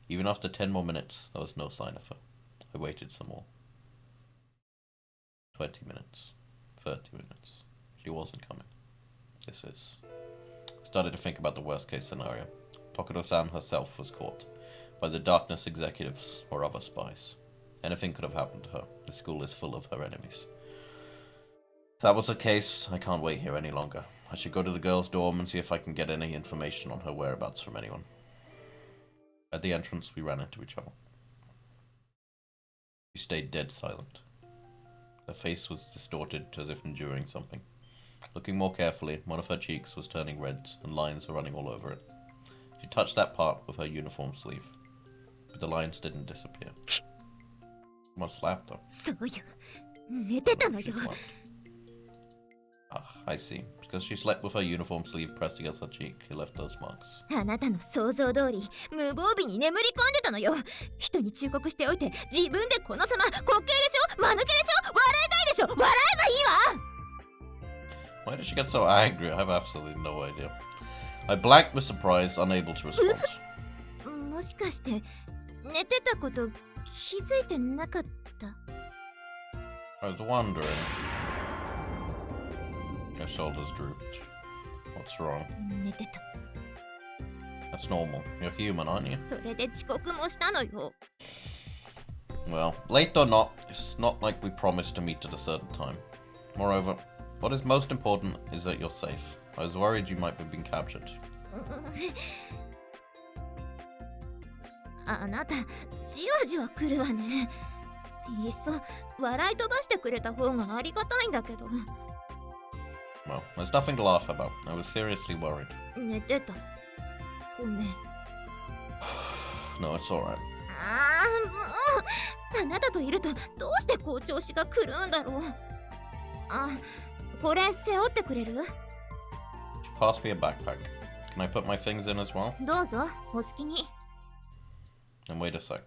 even after 10 more minutes, there was no sign of her. I waited some more. 20 minutes. 30 minutes. She wasn't coming. I started to think about the worst case scenario. Tokido-san herself was caught by the Darkness executives or other spies. Anything could have happened to her. The school is full of her enemies. If that was the case, I can't wait here any longer. I should go to the girls' dorm and see if I can get any information on her whereabouts from anyone. At the entrance, we ran into each other. She stayed dead silent. Her face was distorted as if enduring something. Looking more carefully, one of her cheeks was turning red and lines were running all over it. She touched that part with her uniform sleeve, but the lines didn't disappear. Someone slapped her. そうよ。寝てたの She よ。 slept. Ah, I see. Because she slept with her uniform sleeve pressed against her cheek, it left those marks. あなたの想像通り無防備に眠り込んでたのよ。人に忠告しておいて自分でこの様滑稽でしょ、間抜けでしょ、笑いたいでしょ、笑えばいいわ。 Why did she get so angry? I have absolutely no idea. I blanked with surprise, unable to respond. もしかして寝てたこと気づいてなかった？ I was wondering. Your shoulders drooped. What's wrong? 寝てた。 That's normal. You're human, aren't you? それで遅刻もしたのよ。 Well, late or not, it's not like we promised to meet at a certain time. Moreover, what is most important is that you're safe. I was worried you might have been captured. あなたじわじわ来るわね。いっそ笑い飛ばしてくれた方がありがたいんだけど。 Well, there's nothing to laugh about. I was seriously worried. 寝てた。ごめん。 No, it's alright. ああ、もうあなたといるとどうしてこう調子が狂うんだろう。あ、これ背負ってくれる？ Pass me a backpack. Can I put my things in as well? どうぞ、お好きに。 And wait a sec.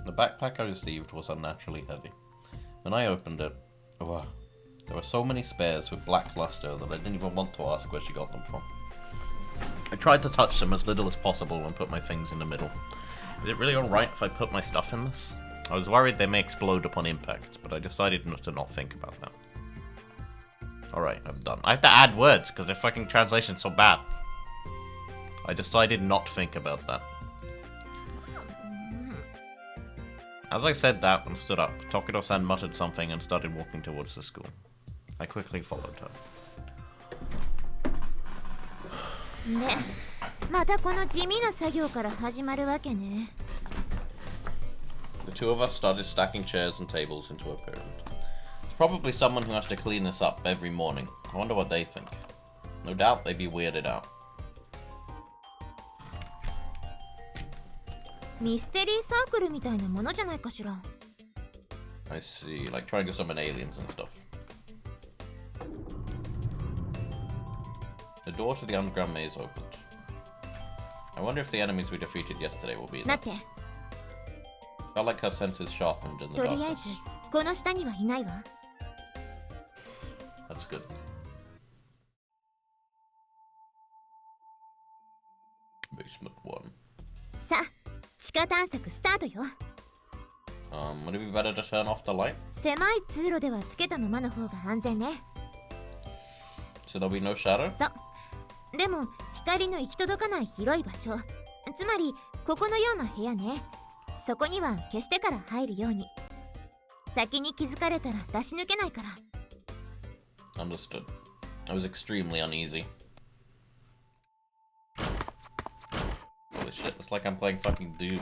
The backpack I received was unnaturally heavy. When I opened it, wow, there were so many spares with black luster that I didn't even want to ask where she got them from. I tried to touch them as little as possible and put my things in the middle. Is it really alright if I put my stuff in this? I was worried they may explode upon impact, but I decided not to think about that. Alright, I'm done. I have to add words because their fucking translation's so bad. I decided not to think about that. As I said that and stood up, Tokido-san muttered something and started walking towards the school. I quickly followed her. で、またこの地味な作業から始まるわけね。 The two of us started stacking chairs and tables into a pyramid. It's probably someone who has to clean this up every morning. I wonder what they think. No doubt they'd be weirded out. ミステリーサークルみたいなものじゃないかしら。 I see, like trying to summon aliens and stuff. The door to the underground maze opened. I wonder if the enemies we defeated yesterday will be there. 待って、 Felt like her senses sharpened in the とりあえ darkness. ずこの下にはいないわ。 That's good. Basement 1. さあ、地下探索スタートよ。 Would it be better to turn off the light? 狭い通路ではつけたままの方が安全ね。 So there'll be no shadow? そう。でも光の行き届かない広い場所、つまりここのような部屋ね。そこには消してから入るように。先に気づかれたら出し抜けないから。 Understood. I was extremely uneasy. Holy shit, it's like I'm playing fucking Doom.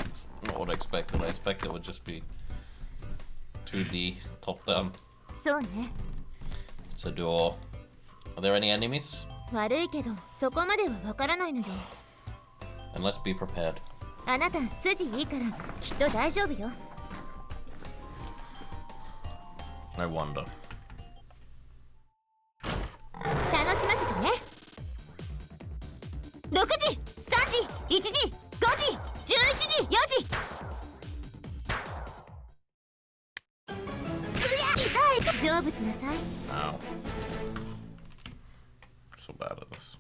That's not what I expected. I expected it would just be 2D, top down. そうね。 It's a door. Are there any enemies? 悪いけどそこまではわからないのよ。 And let's be prepared. あなた筋いいからきっと大丈夫よ。 I wonder. 楽しませてね。6時、3時、1時、5時、11時、4時。成仏なさい。 Ow. So bad at this.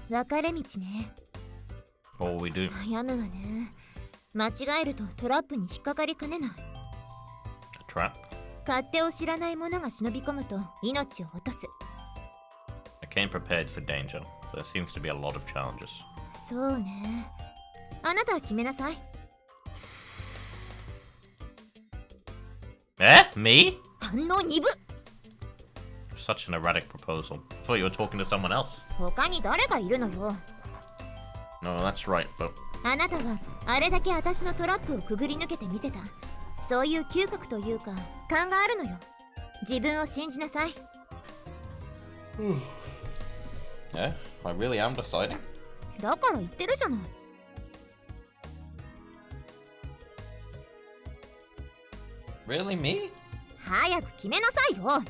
分かれ道ね。 What will we do? 悩むわね。間違えるとトラップに引っかかりかねない。 A trap? 勝手を知らない者が忍び込むと命を落とす。 I came prepared for danger. There seems to be a lot of challenges. そうね。あなたは決めなさい。 Eh? Me? 反応鈍。 Such an erratic proposal. I thought you were talking to someone else. 他に誰がいるのよ。 No, that's right, but あなたはあれだけ私のトラップをくぐり抜けてみせた。そういう嗅覚というか勘があるのよ。自分を信じなさい。 yeah, I really am deciding. だから言ってるじゃない。 Really, me? 早く決めなさいよ。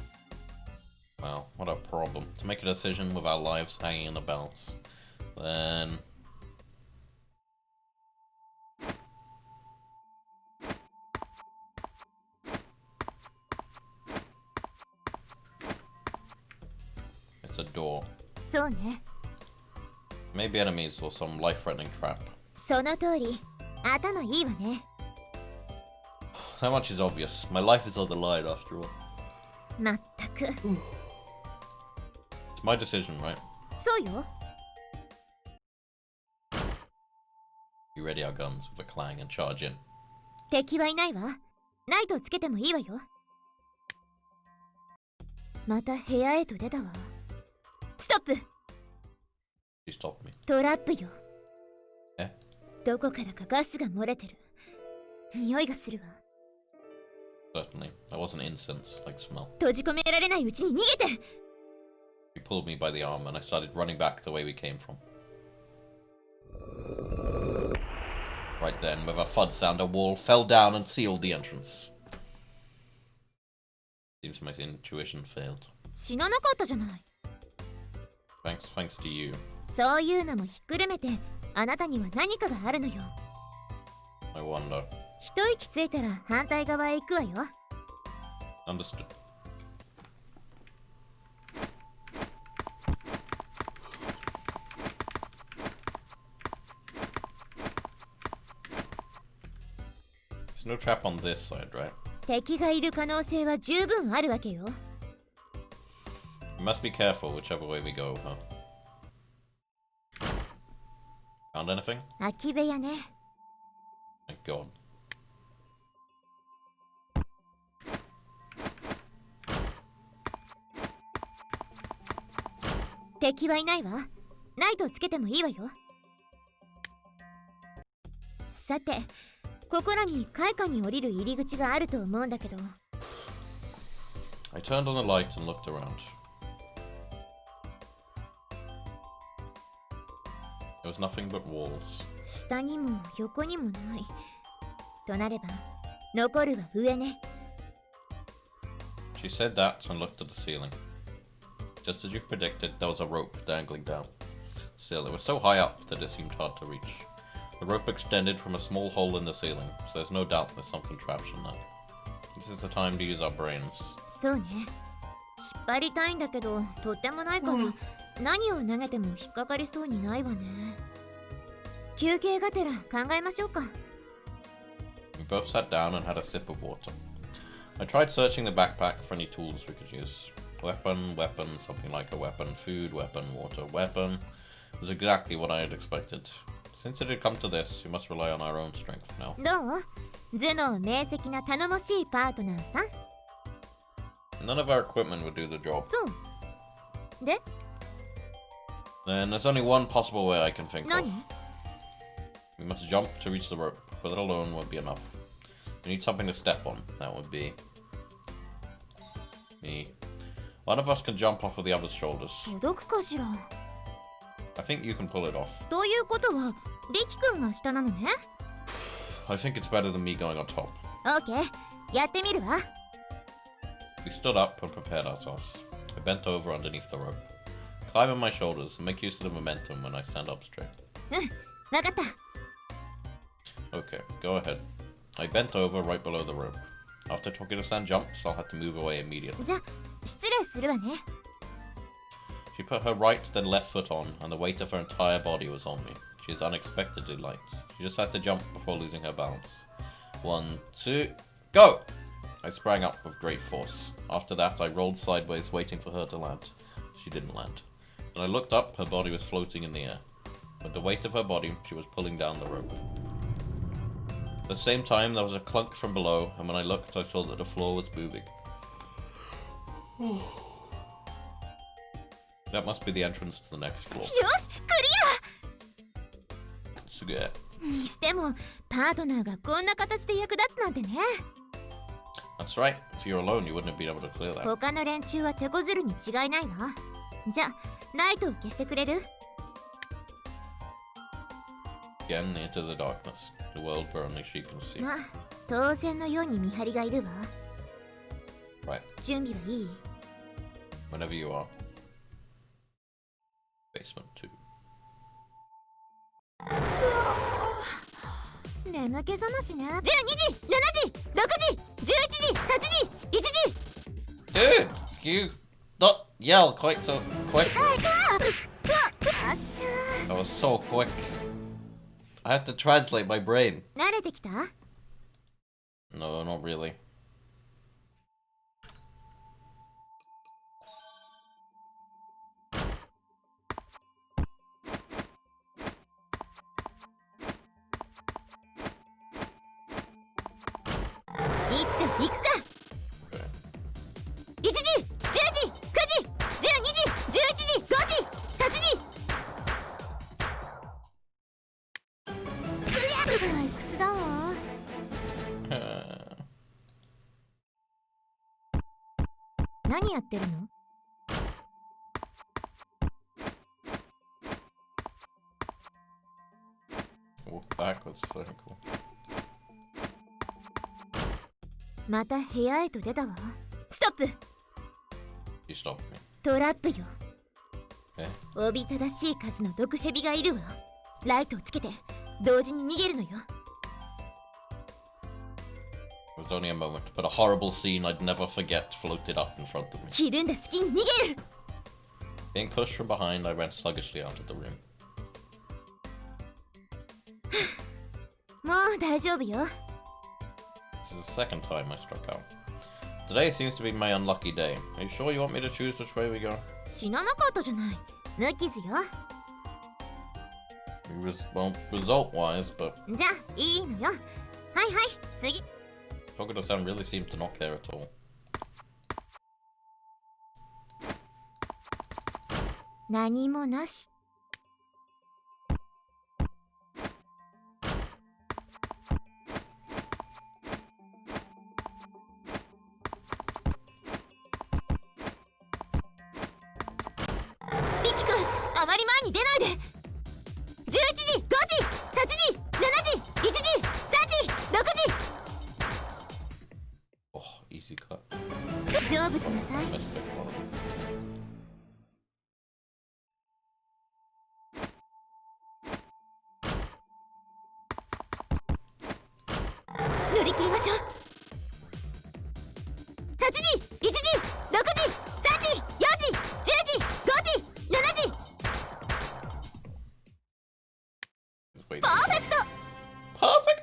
Well, what a problem. To make a decision with our lives hanging in the balance. Then a door. そうね。 Maybe enemies or some life-threatening trap. その通り。頭いいわね。 How much is obvious? My life is on the line after all. まったく。 It's my decision, right? そうよ。 We ready our guns with a clang and charge in. 敵はいないわ。ライトをつけてもいいわよ。また部屋へと出たわ。ストップ。 She stopped me. トラップよ。え？どこからかガスが漏れてる。匂いがするわ。 Certainly. That wasn't incense-like smell. 閉じ込められないうちに逃げて。 He pulled me by the arm and I started running back the way we came from. Right then, with a thud sound, a wall fell down and sealed the entrance. Seems my intuition failed. 死ななかったじゃない。 Thanks to you. そういうのもひっくるめて、あなたには何かがあるのよ。 I wonder. 一息ついたら反対側へ行くわよ。 Understood. There's no trap on this side, right? 敵がいる可能性は十分あるわけよ。 We must be careful whichever way we go, huh? Found anything? 空き部屋ね。 Thank God. 敵はいないわ。ライトをつけてもいいわよ。さて、ここらに階下に降りる入り口があると思うんだけど。 I turned on the light and looked around. There was nothing but walls. 下にも横にもない。となれば、残るは上ね。 She said that and looked at the ceiling. Just as you predicted, there was a rope dangling down. Still, it was so high up that it seemed hard to reach. The rope extended from a small hole in the ceiling, so there's no doubt there's some contraption there. This is the time to use our brains. そうね。引っ張りたいんだけど、とってもないから、何を投げても引っかかりそうにないわね。休憩がてら考えましょうか。 We both sat down and had a sip of water. I tried searching the backpack for any tools we could use. Weapon, something like a weapon, food, weapon, water, weapon. It was exactly what I had expected. Since it had come to this, we must rely on our own strength now. どう？頭脳明晰な頼もしいパートナーさん。 None of our equipment would do the job. そう。で？ Then there's only one possible way I can think of. 何？ We must jump to reach the rope, but that alone won't be enough. We need something to step on. That would be me. One of us can jump off of the other's shoulders. 届くかしら。 I think you can pull it off. ということは、リキ君が下なのね。 I think it's better than me going on top. オーケー、やってみるわ。 We stood up and prepared ourselves. I bent over underneath the rope. Climb on my shoulders and make use of the momentum when I stand up straight. わかった。 Okay, go ahead. I bent over right below the rope. After Tokido-san jumps, I'll have to move away immediately. じゃあ、失礼するわね。 She put her right then left foot on, and the weight of her entire body was on me. She is unexpectedly light. She just has to jump before losing her balance. 1, 2, go! I sprang up with great force. After that, I rolled sideways, waiting for her to land. She didn't land. When I looked up, her body was floating in the air. With the weight of her body, she was pulling down the rope. At the same time, there was a clunk from below, and when I looked, I saw that the floor was moving. That must be the entrance to the next floor. よし、クリア！ Suge. にしても、パートナーがこんな形で役立つなんてね。 That's right. If you're alone, you wouldn't have been able to clear that. 他の連中は手こずるに違いないわ。じゃあ、ライトを消してくれる？ Again into the darkness. The world where only she can see. まあ、当然のように見張りがいるわ。 Right. 準備はいい？ Whenever you are. Basement 2. 眠気覚ましね。12時、7時、6時、11時、8時、1時。 Dude! You not yell quite so quick. That was so quick. I have to translate my brain. 慣れてきた？ No, not really. Walk backwards, very cool. また部屋へと出たわ。ストップ。 You stopped me. トラップよ。え？おびただしい数の毒蛇がいるわ。ライトをつけて同時に逃げるのよ。It was only a moment, but a horrible scene I'd never forget floated up in front of me. ひるんだ隙に逃げる。 Being pushed from behind, I went sluggishly out of the room. もう大丈夫よ。 This is the second time I struck out. Today seems to be my unlucky day. Are you sure you want me to choose which way we go? 死ななかったじゃない。無傷よ。Well, result-wise, but じゃあいいのよ。はいはい、次。Tokudo-san really seemed to not care at all. 何もなし。リキ君、あまり前に出ないで。11時、5時、8時、7時、1時、3時、6時。 Oh, easy cut. 成仏なさい。 Let's pick one of them. 乗り切りましょう。8時、1時、6時、3時、4時、10時、5時、7時。 Just wait. パーフェクト。 Perfect!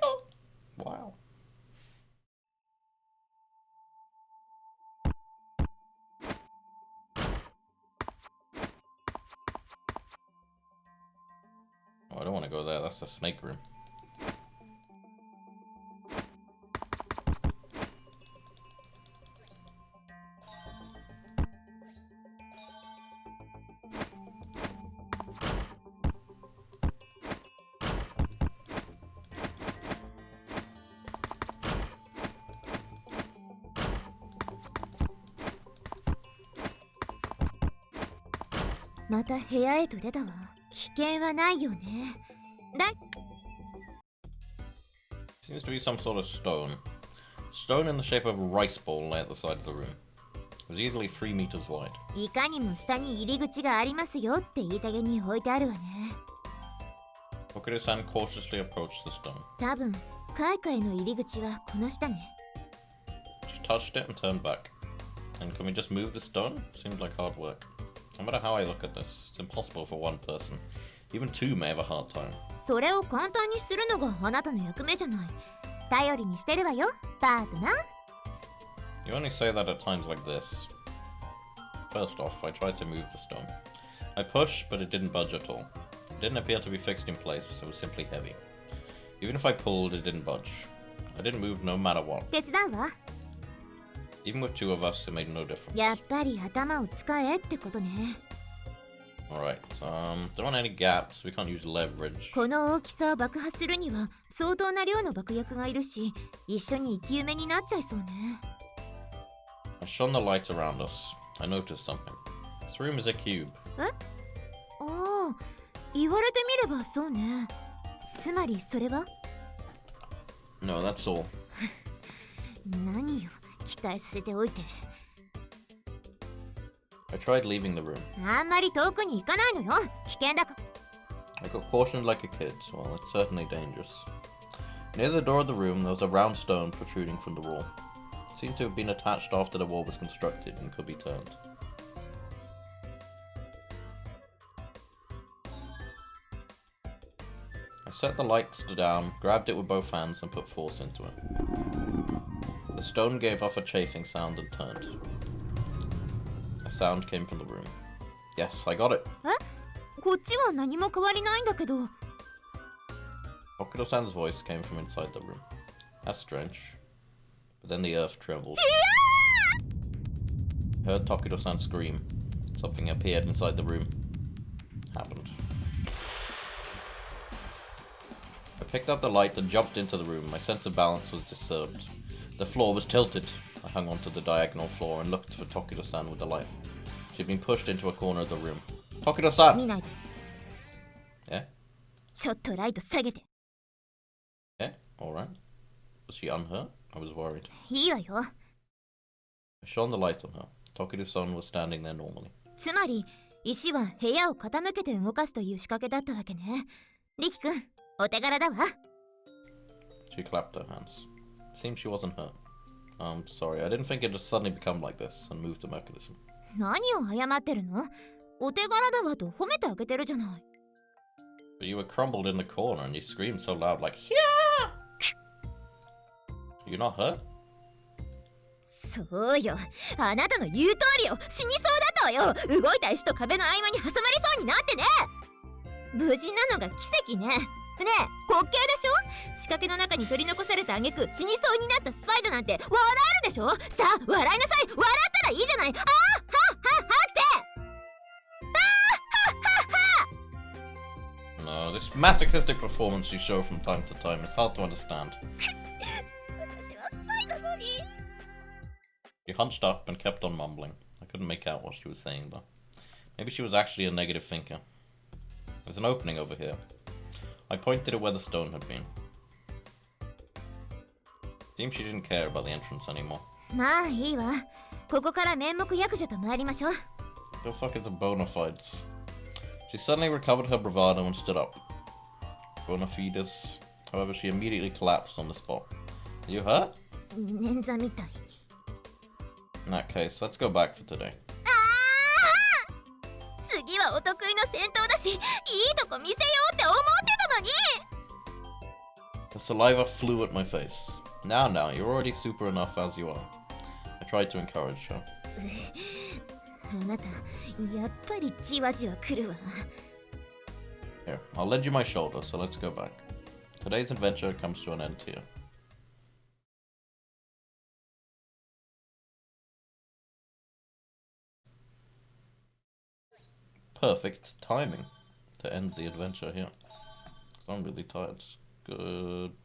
Wow. Oh, I don't want to go there. That's the snake room. Mata また部屋へと出たわ。危険はないよね。Seems to be some sort of stone. Stone in the shape of a rice ball lay at the side of the room. It was easily 3 meters wide. いかにも下に入り口がありますよって言いたげに置いてあるわね。Tokudo-san cautiously approached the stone. 多分、開会の入り口はこの下ね。She touched it and turned back. And can we just move the stone? Seems like hard work. No matter how I look at this, it's impossible for one person. Even two may have a hard time. それを簡単にするのがあなたの役目じゃない。頼りにしてるわよ、パートナー。You only say that at times like this. First off, I tried to move the stone. I pushed, but it didn't budge at all. It didn't appear to be fixed in place, so it was simply heavy. Even if I pulled, it didn't budge. I didn't move no matter what. 手伝うわ。Even with two of us, it made no difference. やっぱり頭を使えってことね。Alright, there aren't any gaps, we can't use leverage. この大きさを爆破するには相当な量の爆薬がいるし、一緒に生き埋めになっちゃいそうね。I shone the light around us. I noticed something. This room is a cube. え？ああ、言われてみればそうね。つまりそれは？ No, that's all. 何よ、期待させておいて。I tried leaving the room. あんまり遠くに行かないのよ。危険だか。I got cautioned like a kid. Well, it's certainly dangerous. Near the door of the room, there was a round stone protruding from the wall. It seemed to have been attached after the wall was constructed and could be turned. I set the lights down, grabbed it with both hands, and put force into it. The stone gave off a chafing sound and turned. A sound came from the room. Yes, I got it. こっちは何も変わりないんだけど。Tokido-san's voice came from inside the room. That's strange. But then the earth trembled. I heard Tokido-san scream. Something appeared inside the room. Happened. I picked up the light and jumped into the room. My sense of balance was disturbed. The floor was tilted. I hung onto the diagonal floor and looked for Tokido-san with the light. She had been pushed into a corner of the room. Tokido-san! 見ないで。 Yeah? ちょっとライト下げて。 Yeah? Alright. Was she unhurt? I was worried. いいわよ。 I shone the light on her. Tokido-san was standing there normally. つまり、石は部屋を傾けて動かすという仕掛けだったわけね。リキ君、お手柄だわ。 She clapped her hands. Seems she wasn't hurt. Sorry, I didn't think it would suddenly become like this and move the mechanism. 何を謝ってるの？お手柄だわと褒めてあげてるじゃない。 But you were crumbled in the corner and you screamed so loud like, yeah! You're not hurt? そうよ。あなたの言う通りよ。死にそうだったわよ。動いた石と壁の合間に挟まりそうになってね。無事なのが奇跡ね。ねえ、滑稽でしょ？仕掛けの中に取り残された挙句死にそうになったスパイダーなんて笑えるでしょ？さあ、笑いなさい。笑ったらいいじゃない。あーはっはっはって No, this masochistic performance you show from time to time is hard to understand. 私はスパイなのに。 She hunched up and kept on mumbling. I couldn't make out what she was saying though. Maybe she was actually a negative thinker. There's an opening over here. I pointed at where the stone had been. Seems she didn't care about the entrance anymore. まあいいわ。ここから面目役所と参りましょう。 The fuck is a bona fides? She suddenly recovered her bravado and stood up. Bona fides. However, she immediately collapsed on the spot. Are you hurt? 捻挫みたい。 In that case, let's go back for today. 次はお得意の戦闘だし、いいとこ見せようって思ってたのに。 The saliva flew at my face. Now, you're already super enough as you are. I tried to encourage her. あなた、やっぱりじわじわ来るわ。 Here, I'll lend you my shoulder, so let's go back. Today's adventure comes to an end here. Perfect timing to end the adventure here. 'Cause I'm really tired. Goodbye.